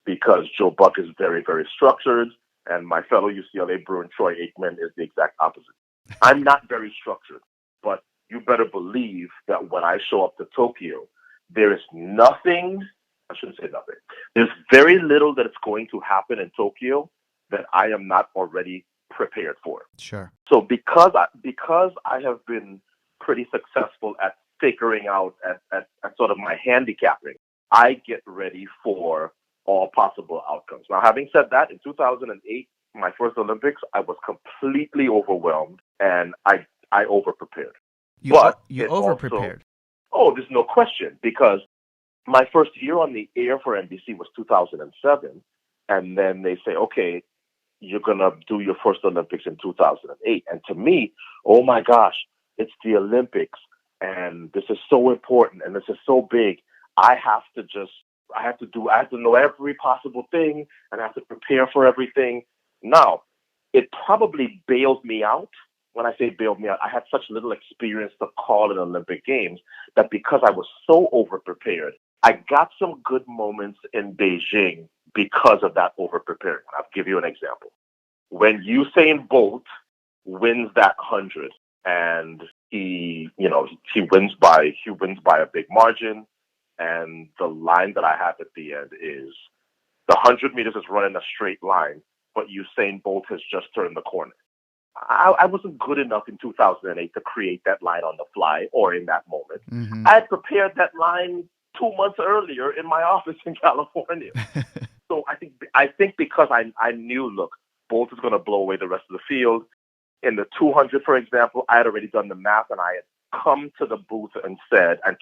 because Joe Buck is very, very structured, and my fellow UCLA Bruin Troy Aikman is the exact opposite. I'm not very structured, but you better believe that when I show up to Tokyo, there is nothing. I shouldn't say nothing. There's very little that is going to happen in Tokyo that I am not already prepared for. Sure. So because I have been pretty successful at figuring out at sort of my handicapping, I get ready for all possible outcomes. Now, having said that, in 2008, my first Olympics, I was completely overwhelmed and I over-prepared. You over-prepared? There's no question, because my first year on the air for NBC was 2007, and then they say, okay, you're going to do your first Olympics in 2008. And to me, oh my gosh, it's the Olympics, and this is so important, and this is so big. I have to know every possible thing, and I have to prepare for everything. Now, it probably bailed me out. When I say bailed me out, I had such little experience to call in Olympic Games that because I was so over-prepared, I got some good moments in Beijing because of that over-preparing. I'll give you an example. When Usain Bolt wins that 100, and he wins by a big margin, and the line that I have at the end is the 100 meters is running a straight line, but Usain Bolt has just turned the corner. I wasn't good enough in 2008 to create that line on the fly or in that moment. Mm-hmm. I had prepared that line 2 months earlier in my office in California. So I think because I knew, look, Bolt is going to blow away the rest of the field. In the 200, for example, I had already done the math, and I had come to the booth and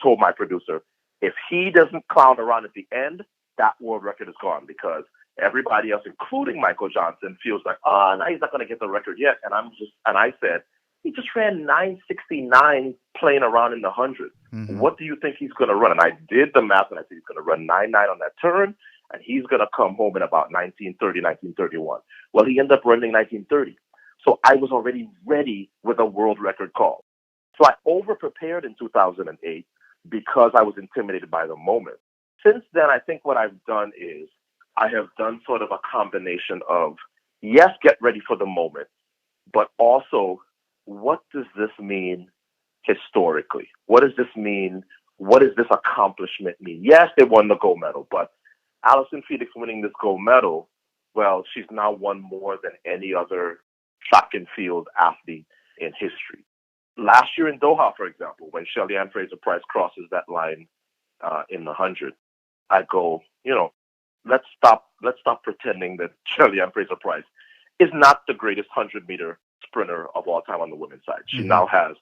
told my producer, if he doesn't clown around at the end, that world record is gone, because everybody else, including Michael Johnson, feels like, no, he's not going to get the record yet. And I said, he just ran 9:69 playing around in the 100. Mm-hmm. What do you think he's going to run? And I did the math, and I said he's going to run 9.9 on that turn, and he's going to come home in about 19:30, 19:31. Well, he ended up running 19:30. So I was already ready with a world record call. So I over-prepared in 2008 because I was intimidated by the moment. Since then, I think what I've done is I have done sort of a combination of, yes, get ready for the moment, but also, what does this mean historically? What does this mean? What does this accomplishment mean? Yes, they won the gold medal, but Allyson Felix winning this gold medal, well, she's now won more than any other track and field athlete in history. last year in Doha, for example, when Shelly Ann Fraser-Price crosses that line in the 100, I go, let's stop pretending that Shelly Ann Fraser-Price is not the greatest 100-meter sprinter of all time on the women's side. She now has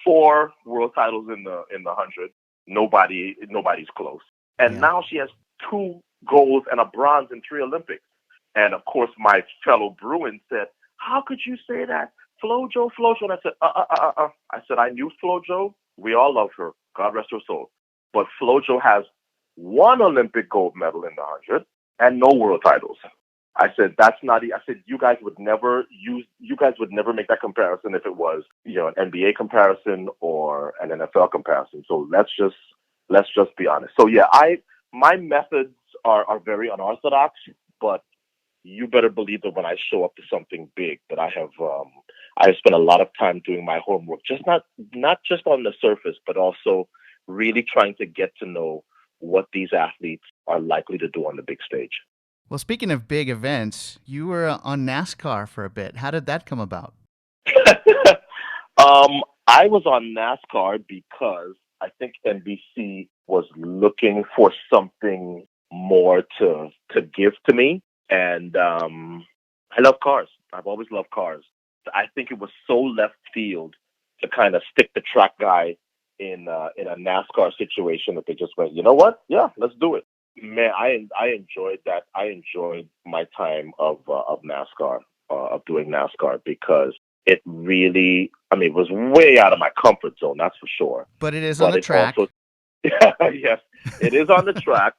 4 world titles in the 100. Nobody's close. And now she has 2 golds and a bronze in 3 Olympics. And of course, my fellow Bruin said, "How could you say that? Flojo." And I said, I said, I knew Flojo. We all love her. God rest her soul. But Flojo has 1 Olympic gold medal in the 100 and no world titles. I said, that's not. I said, you guys would never make that comparison if it was, an NBA comparison or an NFL comparison. So let's just be honest. So yeah, my methods are very unorthodox, but you better believe that when I show up to something big, that I have spent a lot of time doing my homework, just not just on the surface, but also really trying to get to know what these athletes are likely to do on the big stage. Well, speaking of big events, you were on NASCAR for a bit. How did that come about? I was on NASCAR because I think NBC was looking for something more to give to me. And I love cars. I've always loved cars. I think it was so left field to kind of stick the track guy in a NASCAR situation that they just went, you know what? Yeah, let's do it. Man, I enjoyed that. I enjoyed my time of NASCAR, of doing NASCAR, because it really, it was way out of my comfort zone, that's for sure. But it is on the track. Also, yes, it is on the track,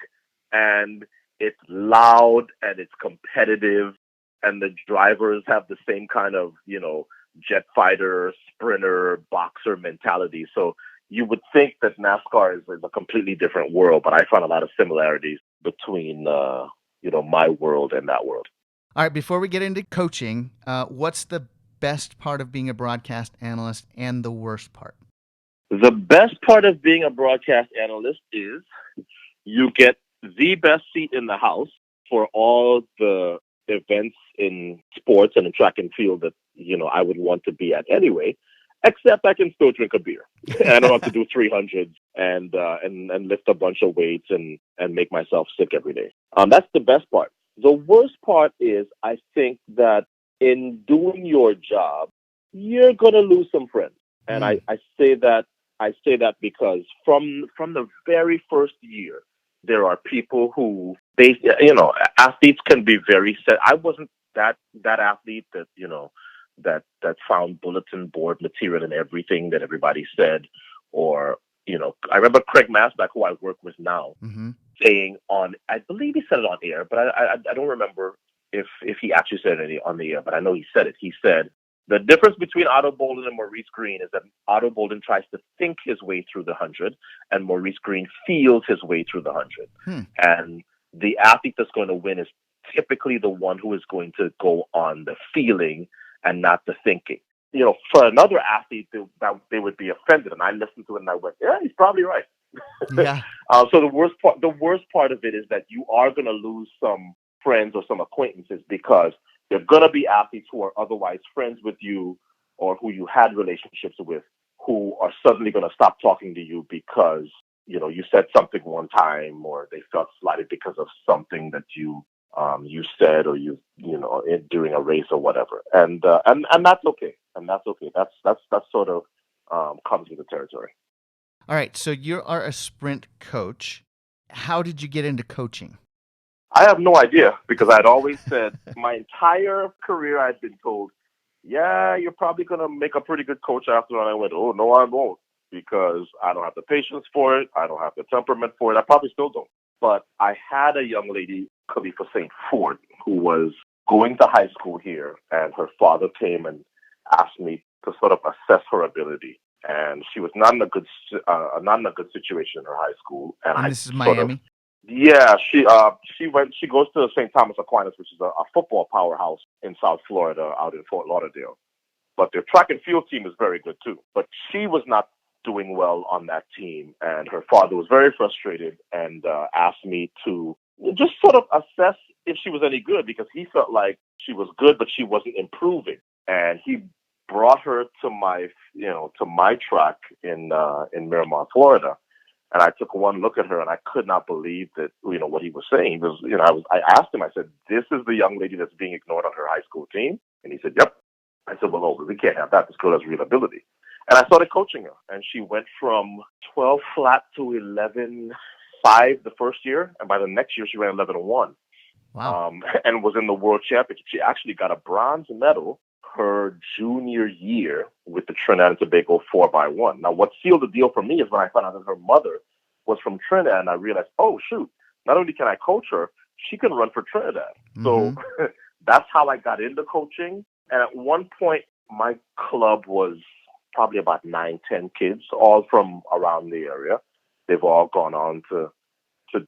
and it's loud and it's competitive, and the drivers have the same kind of, jet fighter, sprinter, boxer mentality. So you would think that NASCAR is a completely different world, but I found a lot of similarities between, my world and that world. All right, before we get into coaching, what's the best part of being a broadcast analyst and the worst part? The best part of being a broadcast analyst is you get the best seat in the house for all the events in sports and in track and field that, I would want to be at anyway, except I can still drink a beer. And I don't have to do 300s and lift a bunch of weights and make myself sick every day. That's the best part. The worst part is, I think that in doing your job, you're going to lose some friends. And I say that because from the very first year, there are people who athletes can be very set. I wasn't that athlete that, that found bulletin board material in everything that everybody said. Or, I remember Craig Masback, who I work with now, saying I believe he said it on air, but I don't remember if he actually said it on the air, but I know he said it. He said, the difference between Ato Boldon and Maurice Green is that Ato Boldon tries to think his way through the 100, and Maurice Green feels his way through the 100. And the athlete that's going to win is typically the one who is going to go on the feeling and not the thinking. For another athlete, they would be offended, and I listened to it and I went, yeah, he's probably right. Yeah. So the worst part of it is that you are going to lose some friends or some acquaintances, because there are going to be athletes who are otherwise friends with you or who you had relationships with, who are suddenly going to stop talking to you because, you said something one time, or they felt slighted because of something that you said, or during a race or whatever. And that's okay. And that's okay. That's sort of comes with the territory. All right. So you are a sprint coach. How did you get into coaching? I have no idea, because I'd always said my entire career I'd been told, yeah, you're probably going to make a pretty good coach after. And I went, oh, no, I won't, because I don't have the patience for it. I don't have the temperament for it. I probably still don't. But I had a young lady, Khalifa St, who was going to high school here, and her father came and asked me to sort of assess her ability. And she was not in a good situation in her high school. And this is Miami? Yeah, she goes to St. Thomas Aquinas, which is a football powerhouse in South Florida, out in Fort Lauderdale. But their track and field team is very good too. But she was not doing well on that team, and her father was very frustrated and asked me to just sort of assess if she was any good, because he felt like she was good, but she wasn't improving. And he brought her to my track in Miramar, Florida. And I took one look at her, and I could not believe that, what he was saying. Because, I asked him, I said, "This is the young lady that's being ignored on her high school team?" And he said, "Yep." I said, "Well, no, we can't have that. This girl has real ability." And I started coaching her, and she went from 12 flat to 11.5 the first year. And by the next year, she ran 11.1. Wow. And was in the World Championship. She actually got a bronze medal her junior year with the Trinidad and Tobago 4x1. Now, what sealed the deal for me is when I found out that her mother was from Trinidad, and I realized, oh, shoot, not only can I coach her, she can run for Trinidad. Mm-hmm. So that's how I got into coaching. And at one point, my club was probably about 9-10 kids, all from around the area. They've all gone on to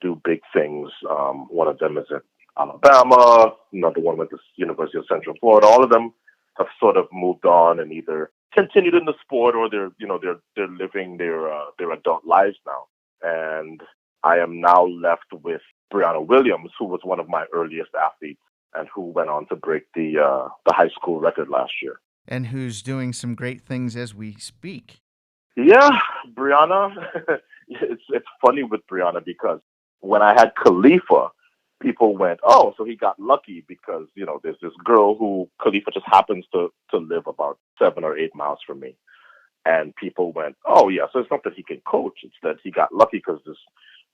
do big things. One of them is at Alabama. Another one went to University of Central Florida. All of them have sort of moved on and either continued in the sport or they're living their adult lives now. And I am now left with Brianna Williams, who was one of my earliest athletes and who went on to break the high school record last year. And who's doing some great things as we speak. Yeah, Brianna. It's funny with Brianna because when I had Khalifa, people went, "Oh, so he got lucky because, there's this girl who Khalifa just happens to live about 7 or 8 miles from me." And people went, "Oh, yeah, so it's not that he can coach. It's that he got lucky because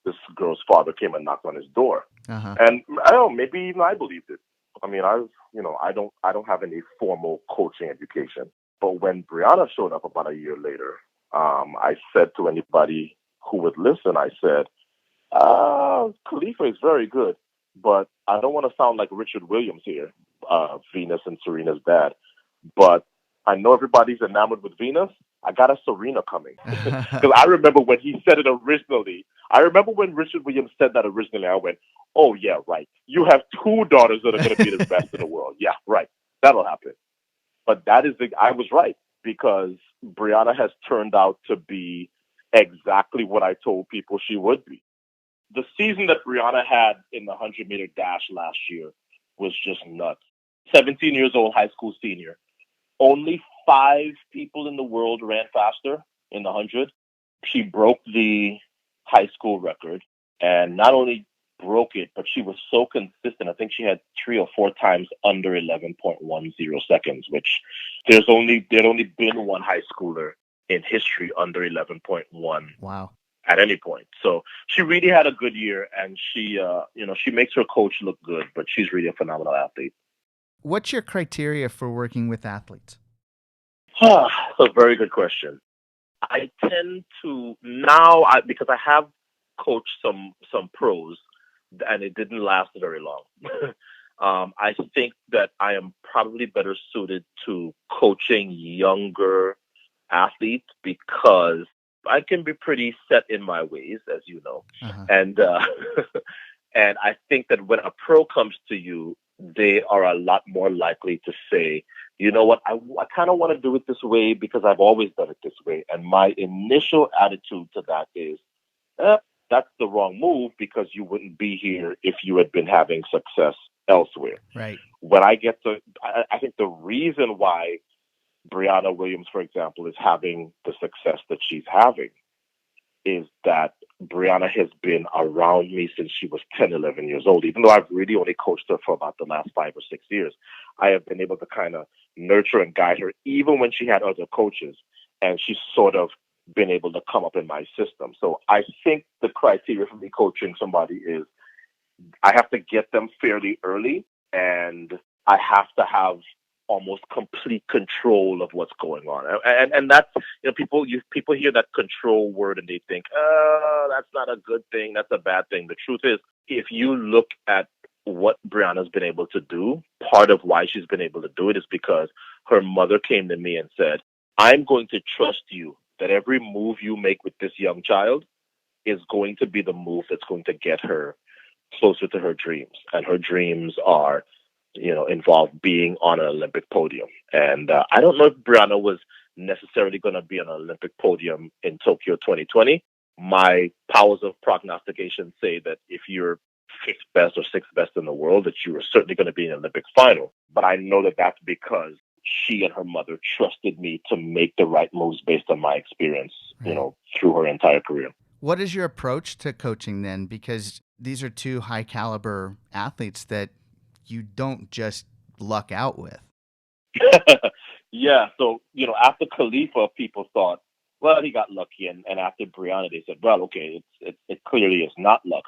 this girl's father came and knocked on his door." Uh-huh. And I don't know, maybe even I believed it. I mean, I don't have any formal coaching education. But when Brianna showed up about a year later, I said to anybody who would listen, I said, Khalifa is very good, but I don't want to sound like Richard Williams here, Venus and Serena's dad. But I know everybody's enamored with Venus. I got a Serena coming. Because I remember when he said it originally. I remember when Richard Williams said that originally, I went, "Oh, yeah, right. You have 2 daughters that are going to be the best in the world. Yeah, right. That'll happen." But I was right, because Brianna has turned out to be exactly what I told people she would be. The season that Brianna had in the 100-meter dash last year was just nuts. 17 years old, high school senior. Only 5 people in the world ran faster in the 100. She broke the high school record, and not only broke it, but she was so consistent. I think she had 3 or 4 times under 11.10 seconds, which there'd only been one high schooler in history under 11.1. Wow. At any point. So she really had a good year, and she makes her coach look good, but she's really a phenomenal athlete. What's your criteria for working with athletes? That's a very good question. I tend to now, because I have coached some pros, and it didn't last very long. I think that I am probably better suited to coaching younger athletes because I can be pretty set in my ways, as you know. Uh-huh. And and I think that when a pro comes to you, they are a lot more likely to say, "You know what, I kind of want to do it this way because I've always done it this way." And my initial attitude to that is, that's the wrong move, because you wouldn't be here if you had been having success elsewhere. Right. When I think the reason why Brianna Williams, for example, is having the success that she's having is that Brianna has been around me since she was 10, 11 years old. Even though I've really only coached her for about the last 5 or 6 years, I have been able to kind of nurture and guide her, even when she had other coaches, and she's sort of been able to come up in my system. So I think the criteria for me coaching somebody is I have to get them fairly early, and I have to have almost complete control of what's going on. And that's, people hear that control word and they think, "Oh, that's not a good thing. That's a bad thing." The truth is, if you look at what Brianna's been able to do, part of why she's been able to do it is because her mother came to me and said, "I'm going to trust you that every move you make with this young child is going to be the move that's going to get her closer to her dreams." And her dreams are, involve being on an Olympic podium. And I don't know if Brianna was necessarily going to be on an Olympic podium in Tokyo 2020. My powers of prognostication say that if you're 5th best or 6th best in the world, that you are certainly going to be in an Olympic final. But I know that that's because she and her mother trusted me to make the right moves based on my experience, Right. through her entire career. What is your approach to coaching then? Because these are two high caliber athletes that you don't just luck out with. Yeah. So, after Khalifa, people thought, well, he got lucky. And after Brianna, they said, well, okay, it clearly is not luck.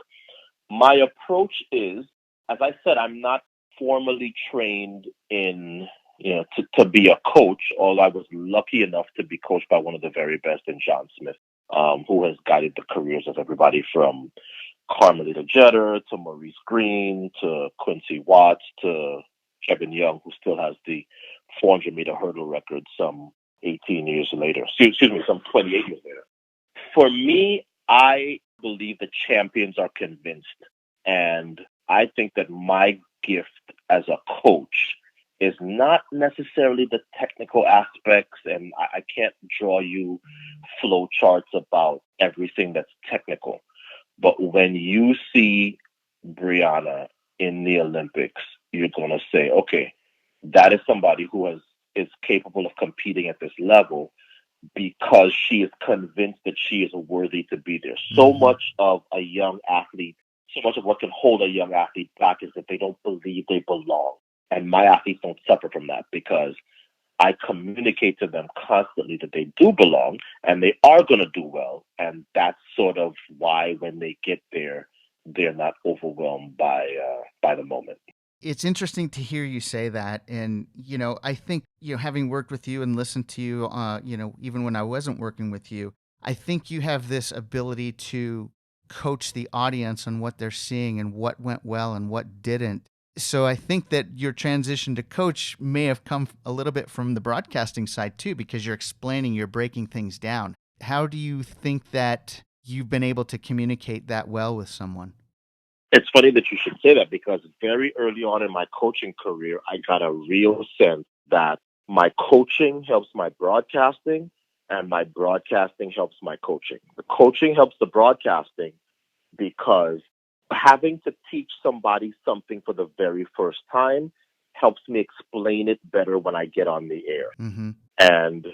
My approach is, as I said, I'm not formally trained in, to be a coach, although I was lucky enough to be coached by one of the very best in John Smith, who has guided the careers of everybody from Carmelita Jeter to Maurice Green to Quincy Watts to Kevin Young, who still has the 400-meter hurdle record some 18 years later. Excuse me, some 28 years later. For me, I believe the champions are convinced. And I think that my gift as a coach is not necessarily the technical aspects, and I can't draw you flow charts about everything that's technical. But when you see Brianna in the Olympics, you're going to say, okay, that is somebody who is capable of competing at this level because she is convinced that she is worthy to be there. So much of a young athlete, so much of what can hold a young athlete back is that they don't believe they belong. And my athletes don't suffer from that because I communicate to them constantly that they do belong and they are going to do well. And that's sort of why when they get there, they're not overwhelmed by the moment. It's interesting to hear you say that. And, I think, having worked with you and listened to you, even when I wasn't working with you, I think you have this ability to coach the audience on what they're seeing and what went well and what didn't. So I think that your transition to coach may have come a little bit from the broadcasting side too, because you're explaining, you're breaking things down. How do you think that you've been able to communicate that well with someone? It's funny that you should say that because very early on in my coaching career, I got a real sense that my coaching helps my broadcasting and my broadcasting helps my coaching. The coaching helps the broadcasting because having to teach somebody something for the very first time helps me explain it better when I get on the air. Mm-hmm. And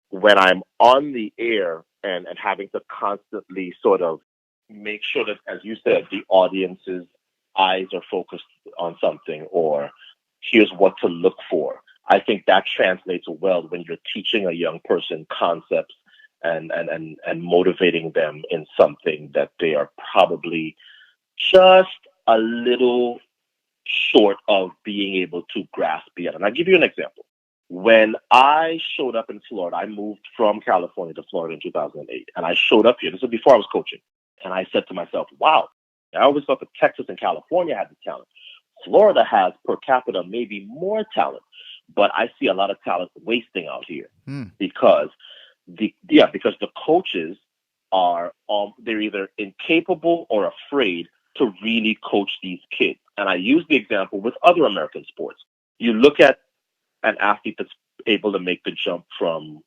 when I'm on the air and having to constantly sort of make sure that, as you said, the audience's eyes are focused on something or here's what to look for. I think that translates well when you're teaching a young person concepts and motivating them in something that they are probably just a little short of being able to grasp yet. And I'll give you an example. When I showed up in Florida, I moved from California to Florida in 2008, and I showed up here. This was before I was coaching. And I said to myself, wow, I always thought that Texas and California had the talent. Florida has per capita maybe more talent, but I see a lot of talent wasting out here because the coaches are they're either incapable or afraid to really coach these kids. And I use the example with other American sports. You look at an athlete that's able to make the jump from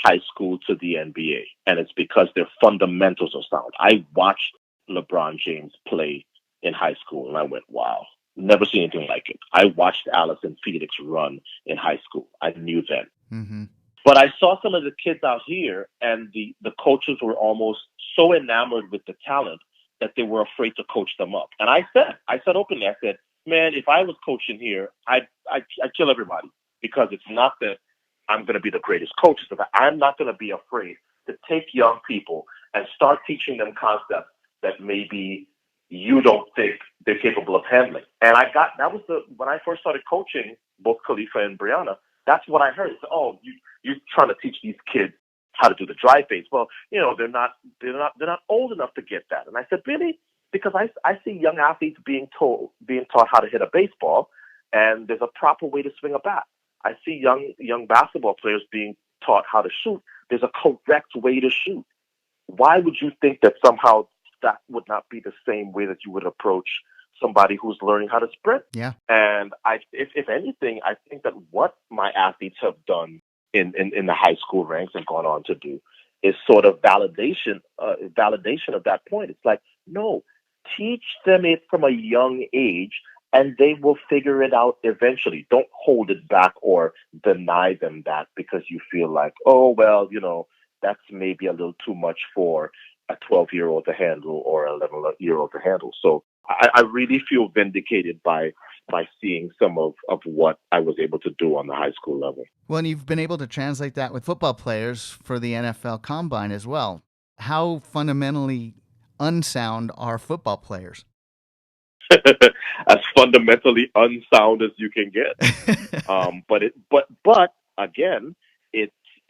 high school to the NBA, and it's because their fundamentals are sound. I watched LeBron James play in high school, and I went, wow, never seen anything like it. I watched Allison Felix run in high school. I knew then. Mm-hmm. But I saw some of the kids out here, and the coaches were almost so enamored with the talent that they were afraid to coach them up. And I said openly, I said, man, if I was coaching here, I'd kill everybody because it's not that I'm going to be the greatest coach. It's that I'm not going to be afraid to take young people and start teaching them concepts that maybe you don't think they're capable of handling. And when I first started coaching both Khalifa and Brianna, that's what I heard. Oh, you're trying to teach these kids how to do the dry face. Well, they're not old enough to get that. And I said, really? Because I see young athletes being taught how to hit a baseball, and there's a proper way to swing a bat. I see young basketball players being taught how to shoot. There's a correct way to shoot. Why would you think that somehow that would not be the same way that you would approach somebody who's learning how to sprint? Yeah. And if anything, I think that what my athletes have done in the high school ranks and gone on to do is sort of validation of that point. It's like, no, teach them it from a young age and they will figure it out eventually. Don't hold it back or deny them that because you feel like, oh, well, that's maybe a little too much for a 12-year-old to handle or an 11-year-old to handle. So I really feel vindicated by seeing some of what I was able to do on the high school level. Well, and you've been able to translate that with football players for the NFL Combine as well. How fundamentally unsound are football players? As fundamentally unsound as you can get. But again,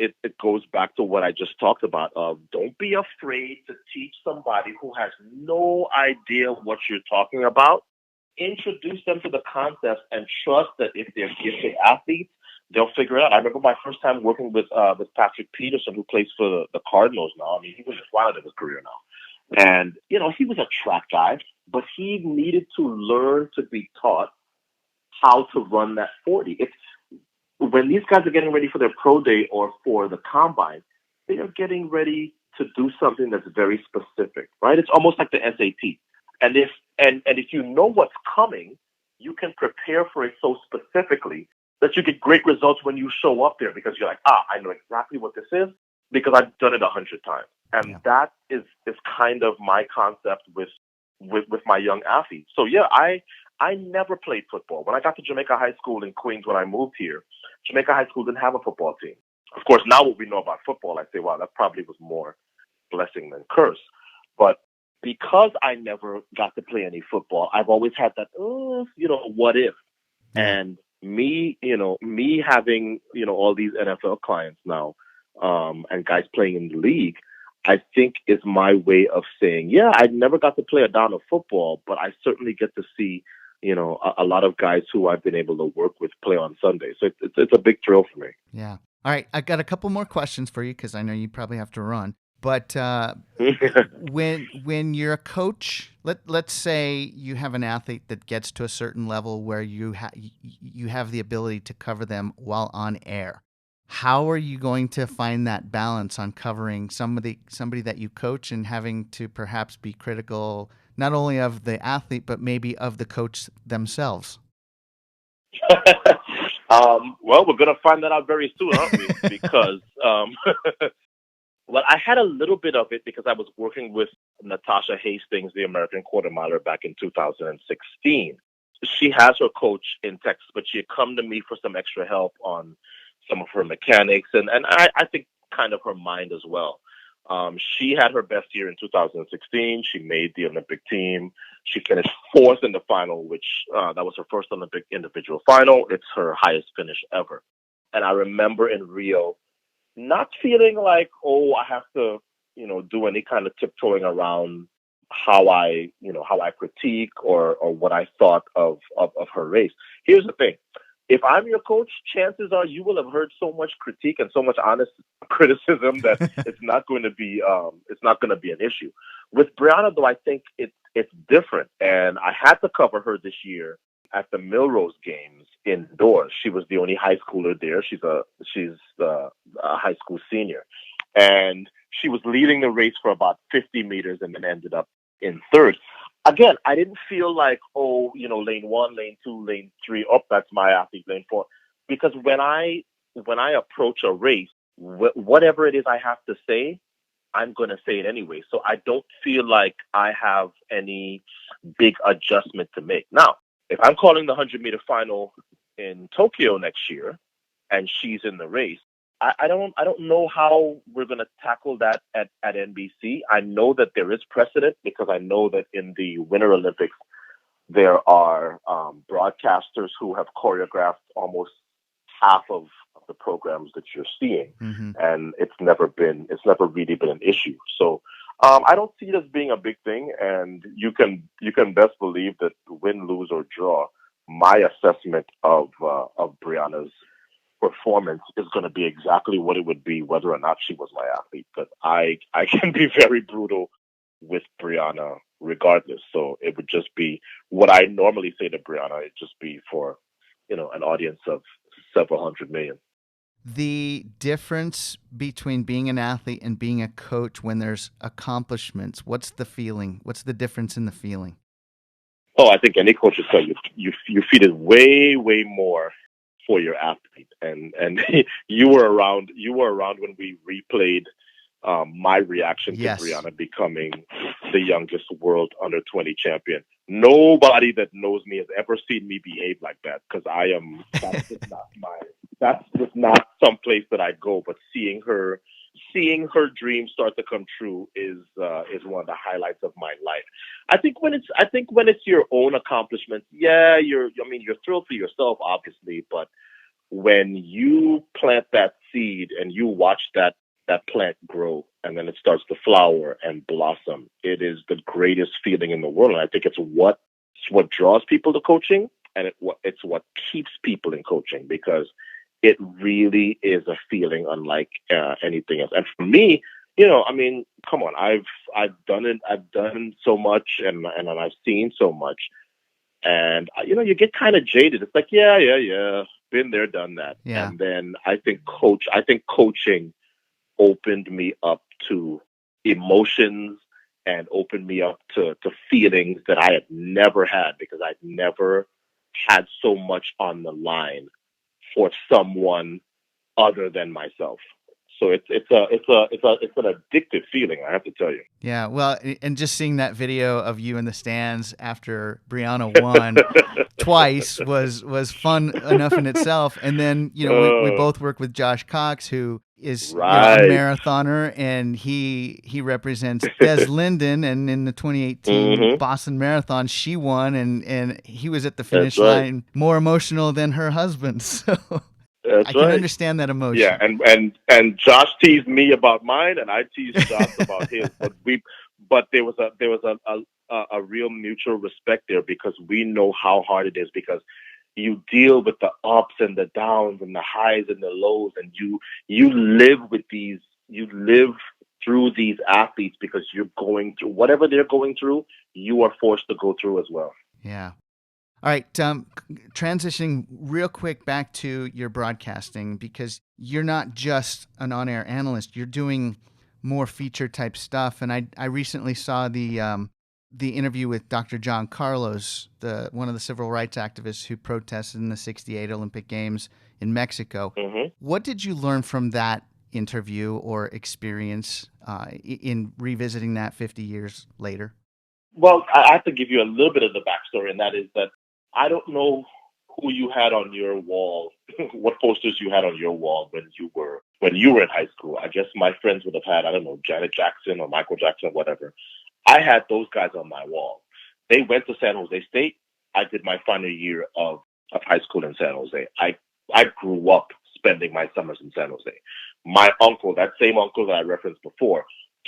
it goes back to what I just talked about. Don't be afraid to teach somebody who has no idea what you're talking about. Introduce them to the concepts and trust that if they're gifted athletes, they'll figure it out. I remember my first time working with Patrick Peterson, who plays for the Cardinals now. I mean, he was in twilight of his career now. And, he was a track guy, but he needed to learn to be taught how to run that 40. It's when these guys are getting ready for their pro day or for the combine, they are getting ready to do something that's very specific, right? It's almost like the SAT. And if you know what's coming, you can prepare for it so specifically that you get great results when you show up there because you're like, I know exactly what this is because I've done it 100 times. And that is kind of my concept with my young athletes. So yeah, I never played football. When I got to Jamaica High School in Queens when I moved here, Jamaica High School didn't have a football team. Of course, now what we know about football, I say, wow, that probably was more blessing than curse. But because I never got to play any football, I've always had that, what if? And me having, all these NFL clients now, and guys playing in the league, I think is my way of saying, yeah, I never got to play a down of football, but I certainly get to see, a lot of guys who I've been able to work with play on Sunday. So it's a big thrill for me. Yeah. All right. I got a couple more questions for you because I know you probably have to run. But when you're a coach, let's say you have an athlete that gets to a certain level where you have the ability to cover them while on air. How are you going to find that balance on covering somebody that you coach and having to perhaps be critical not only of the athlete but maybe of the coach themselves? Well, we're going to find that out very soon, aren't we? Because well, I had a little bit of it because I was working with Natasha Hastings, the American quarter miler, back in 2016. She has her coach in Texas, but she had come to me for some extra help on some of her mechanics and I think kind of her mind as well. She had her best year in 2016. She made the Olympic team. She finished fourth in the final, which that was her first Olympic individual final. It's her highest finish ever. And I remember in Rio not feeling like, I have to, do any kind of tiptoeing around how I critique or what I thought of her race. Here's the thing. If I'm your coach, chances are you will have heard so much critique and so much honest criticism that it's not going to be an issue. With Brianna, though, I think it's different, and I had to cover her this year at the Milrose Games indoors. She was the only high schooler there. She's a high school senior, and she was leading the race for about 50 meters and then ended up in third. Again, I didn't feel like, lane 1, lane 2, lane 3, that's my athlete, lane 4. Because when I approach a race, whatever it is I have to say, I'm going to say it anyway. So I don't feel like I have any big adjustment to make. Now, if I'm calling the 100-meter final in Tokyo next year and she's in the race, I don't know how we're going to tackle that at NBC. I know that there is precedent because I know that in the Winter Olympics, there are broadcasters who have choreographed almost half of the programs that you're seeing. Mm-hmm. And it's never really been an issue. So I don't see it as being a big thing. And you can best believe that win, lose, or draw, my assessment of Brianna's performance is going to be exactly what it would be whether or not she was my athlete. But I can be very brutal with Brianna regardless. So it would just be what I normally say to Brianna. It'd just be for, an audience of several hundred million. The difference between being an athlete and being a coach when there's accomplishments, what's the feeling? What's the difference in the feeling? Oh, I think any coach will tell you, you feed it way, way more for your athlete. And you were around. You were around when we replayed my reaction to Yes. Brianna becoming the youngest world under 20 champion. Nobody that knows me has ever seen me behave like that because I am. That's just not my. That's just not some place that I go. But seeing her dreams start to come true is one of the highlights of my life. I think when it's your own accomplishment, yeah, you're thrilled for yourself, obviously, but when you plant that seed and you watch that plant grow and then it starts to flower and blossom, it is the greatest feeling in the world. And I think it's what draws people to coaching, and it's what keeps people in coaching because it really is a feeling unlike anything else. And for me, I mean, come on, I've done it. I've done so much, and I've seen so much, and you get kind of jaded. It's like, yeah, been there, done that. Yeah. And then I think coaching opened me up to emotions and opened me up to feelings that I had never had because I'd never had so much on the line for someone other than myself. So it's an addictive feeling, I have to tell you. Yeah, well, and just seeing that video of you in the stands after Brianna won twice was fun enough in itself. And then, we both work with Josh Cox, who is a Right. marathoner, and he represents Des Linden, and in the 2018 Mm-hmm. Boston Marathon, she won, and he was at the That's finish right. line more emotional than her husband. So I That's can right. understand that Yeah, emotion. and Josh teased me about mine, and I teased Josh about his. But there was a real mutual respect there because we know how hard it is because you deal with the ups and the downs and the highs and the lows, and you live with these. You live through these athletes because you're going through whatever they're going through. You are forced to go through as well. Yeah. All right, transitioning real quick back to your broadcasting, because you're not just an on-air analyst, you're doing more feature type stuff. And I recently saw the interview with Dr. John Carlos, one of the civil rights activists who protested in the '68 Olympic Games in Mexico. Mm-hmm. What did you learn from that interview or experience in revisiting that 50 years later? Well, I have to give you a little bit of the backstory, and that is that I don't know who you had on your wall, what posters you had on your wall when you were in high school. I guess my friends would have had, I don't know, Janet Jackson or Michael Jackson or whatever. I had those guys on my wall. They went to San Jose State. I did my final year of high school in San Jose. I grew up spending my summers in San Jose. My uncle, that same uncle that I referenced before,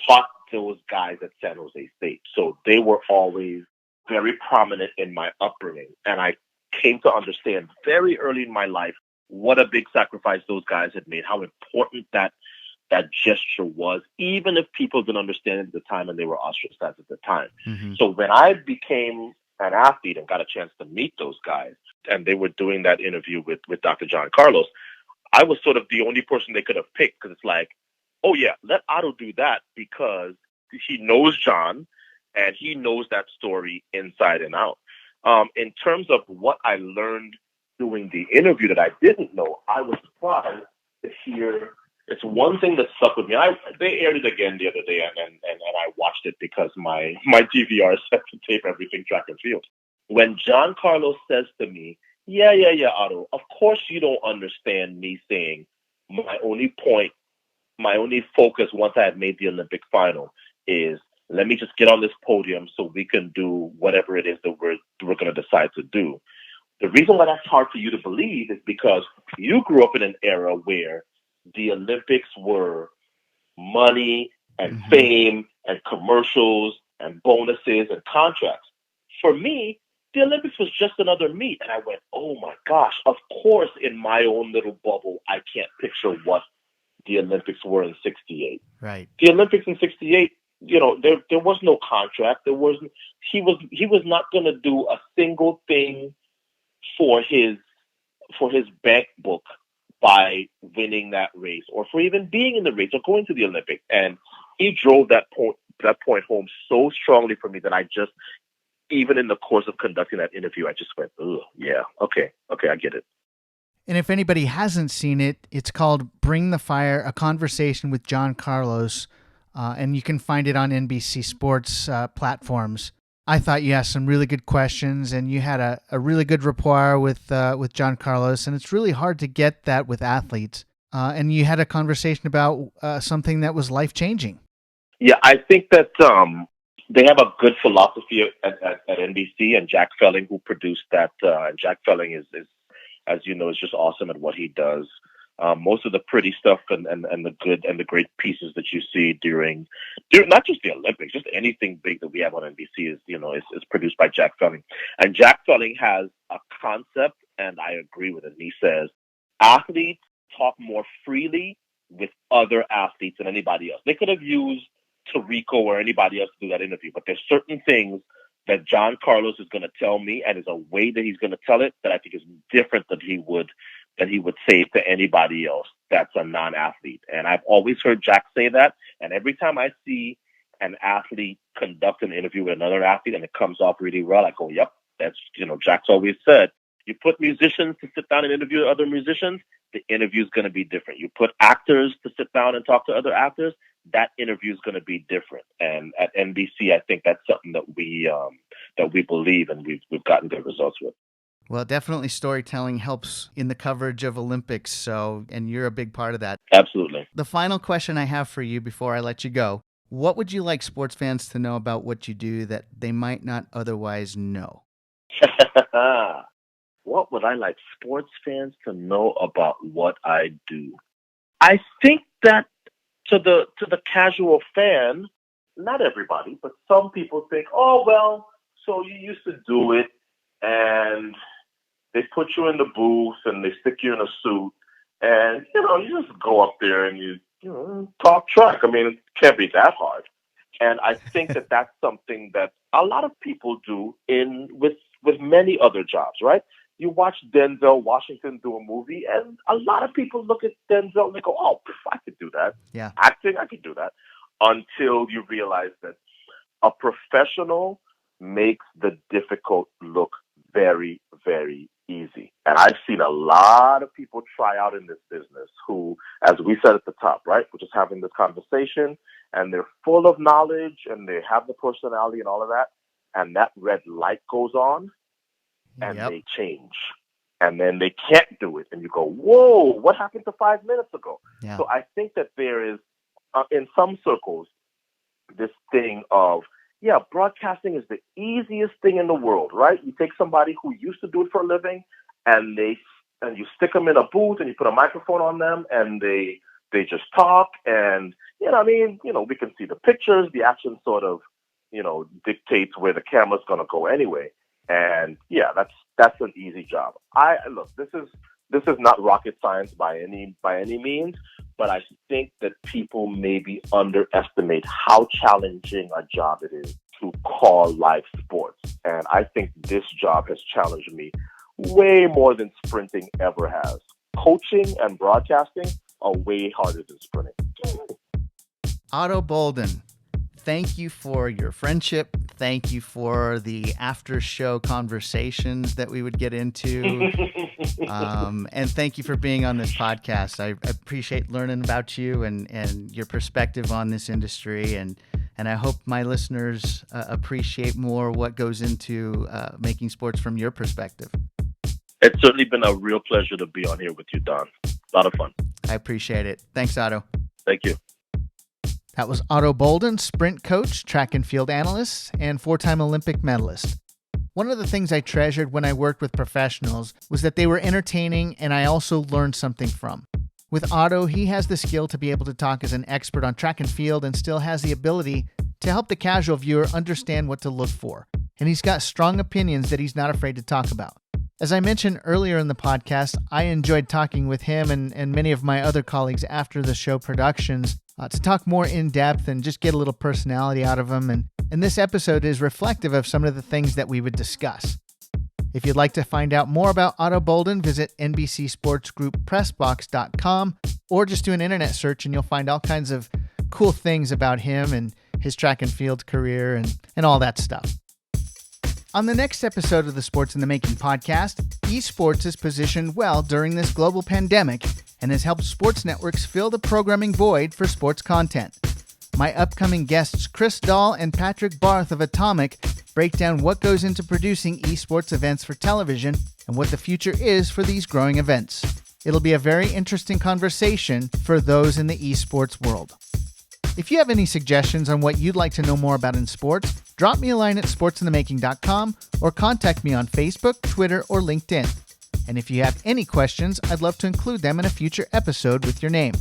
taught those guys at San Jose State. So they were always very prominent in my upbringing. And I came to understand very early in my life what a big sacrifice those guys had made, how important that gesture was, even if people didn't understand it at the time and they were ostracized at the time. Mm-hmm. So when I became an athlete and got a chance to meet those guys, and they were doing that interview with Dr. John Carlos, I was sort of the only person they could have picked because it's like, oh yeah, let Otto do that because he knows John and he knows that story inside and out. In terms of what I learned doing the interview that I didn't know, I was surprised to hear. It's one thing that stuck with me. They aired it again the other day, and I watched it because my DVR is set to tape everything track and field. When John Carlos says to me, yeah, Otto, of course you don't understand me saying my only point, my only focus once I had made the Olympic final is let me just get on this podium so we can do whatever it is that we're going to decide to do. The reason why that's hard for you to believe is because you grew up in an era where the Olympics were money and Mm-hmm. fame and commercials and bonuses and contracts. For me, the Olympics was just another meet. And I went, oh my gosh, of course, in my own little bubble, I can't picture what the Olympics were in '68. Right. The Olympics in '68, there was no contract. He was not going to do a single thing for his bank book by winning that race or for even being in the race or going to the Olympics. And he drove that point home so strongly for me that even in the course of conducting that interview, I just went, oh, yeah, okay, I get it. And if anybody hasn't seen it, it's called Bring the Fire, a conversation with John Carlos, and you can find it on NBC Sports platforms. I thought you asked some really good questions, and you had a really good rapport with John Carlos, and it's really hard to get that with athletes. And you had a conversation about something that was life-changing. Yeah, I think that they have a good philosophy at NBC, and Jack Felling, who produced that, and Jack Felling is, as you know, is just awesome at what he does. Most of the pretty stuff and the good and the great pieces that you see during not just the Olympics, just anything big that we have on NBC is produced by Jack Felling. And Jack Felling has a concept, and I agree with it. He says athletes talk more freely with other athletes than anybody else. They could have used Tarico or anybody else to do that interview, but there's certain things that John Carlos is going to tell me, and there's a way that he's going to tell it that I think is different than he would say to anybody else that's a non-athlete. And I've always heard Jack say that, and every time I see an athlete conduct an interview with another athlete and it comes off really well, I go, yep, that's, Jack's always said, you put musicians to sit down and interview other musicians, the interview is going to be different. You put actors to sit down and talk to other actors, that interview is going to be different. And at NBC, I think that's something that we believe and we've gotten good results with. Well, definitely storytelling helps in the coverage of Olympics. So, and you're a big part of that. Absolutely. The final question I have for you before I let you go, what would you like sports fans to know about what you do that they might not otherwise know? What would I like sports fans to know about what I do? I think that to the casual fan, not everybody, but some people think, oh, well, so you used to do it and they put you in the booth and they stick you in a suit and, you just go up there and you talk track. I mean, it can't be that hard. And I think that that's something that a lot of people do with many other jobs, right? You watch Denzel Washington do a movie, and a lot of people look at Denzel and they go, oh, I could do that. Yeah. Acting, I could do that. Until you realize that a professional makes the difficult look very, very easy. And I've seen a lot of people try out in this business who, as we said at the top, right, we're just having this conversation, and they're full of knowledge, and they have the personality and all of that, and that red light goes on, and they change. And then they can't do it. And you go, whoa, what happened to 5 minutes ago? Yeah. So I think that there is, in some circles, this thing of, broadcasting is the easiest thing in the world, right? You take somebody who used to do it for a living, and you stick them in a booth, and you put a microphone on them, and they just talk. And, we can see the pictures. The action sort of, dictates where the camera's going to go anyway. And that's an easy job. Look, this is not rocket science by any means, but I think that people maybe underestimate how challenging a job it is to call live sports. And I think this job has challenged me way more than sprinting ever has. Coaching and broadcasting are way harder than sprinting. Ato Boldon, thank you for your friendship. Thank you for the after-show conversations that we would get into. And thank you for being on this podcast. I appreciate learning about you and your perspective on this industry. And I hope my listeners appreciate more what goes into making sports from your perspective. It's certainly been a real pleasure to be on here with you, Don. A lot of fun. I appreciate it. Thanks, Ato. Thank you. That was Ato Boldon, sprint coach, track and field analyst, and 4-time Olympic medalist. One of the things I treasured when I worked with professionals was that they were entertaining and I also learned something from. With Ato, he has the skill to be able to talk as an expert on track and field and still has the ability to help the casual viewer understand what to look for. And he's got strong opinions that he's not afraid to talk about. As I mentioned earlier in the podcast, I enjoyed talking with him and many of my other colleagues after the show productions to talk more in depth and just get a little personality out of him. And this episode is reflective of some of the things that we would discuss. If you'd like to find out more about Ato Boldon, visit NBCSportsGroupPressBox.com or just do an internet search and you'll find all kinds of cool things about him and his track and field career and all that stuff. On the next episode of the Sports in the Making podcast, esports is positioned well during this global pandemic and has helped sports networks fill the programming void for sports content. My upcoming guests Chris Dahl and Patrick Barth of Atomic break down what goes into producing esports events for television and what the future is for these growing events. It'll be a very interesting conversation for those in the esports world. If you have any suggestions on what you'd like to know more about in sports, drop me a line at sportsinthemaking.com or contact me on Facebook, Twitter, or LinkedIn. And if you have any questions, I'd love to include them in a future episode with your name.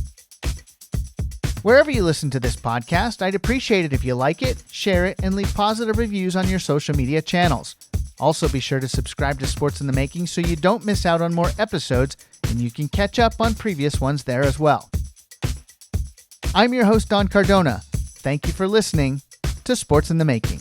Wherever you listen to this podcast, I'd appreciate it if you like it, share it, and leave positive reviews on your social media channels. Also, be sure to subscribe to Sports in the Making so you don't miss out on more episodes, and you can catch up on previous ones there as well. I'm your host, Don Cardona. Thank you for listening to Sports in the Making.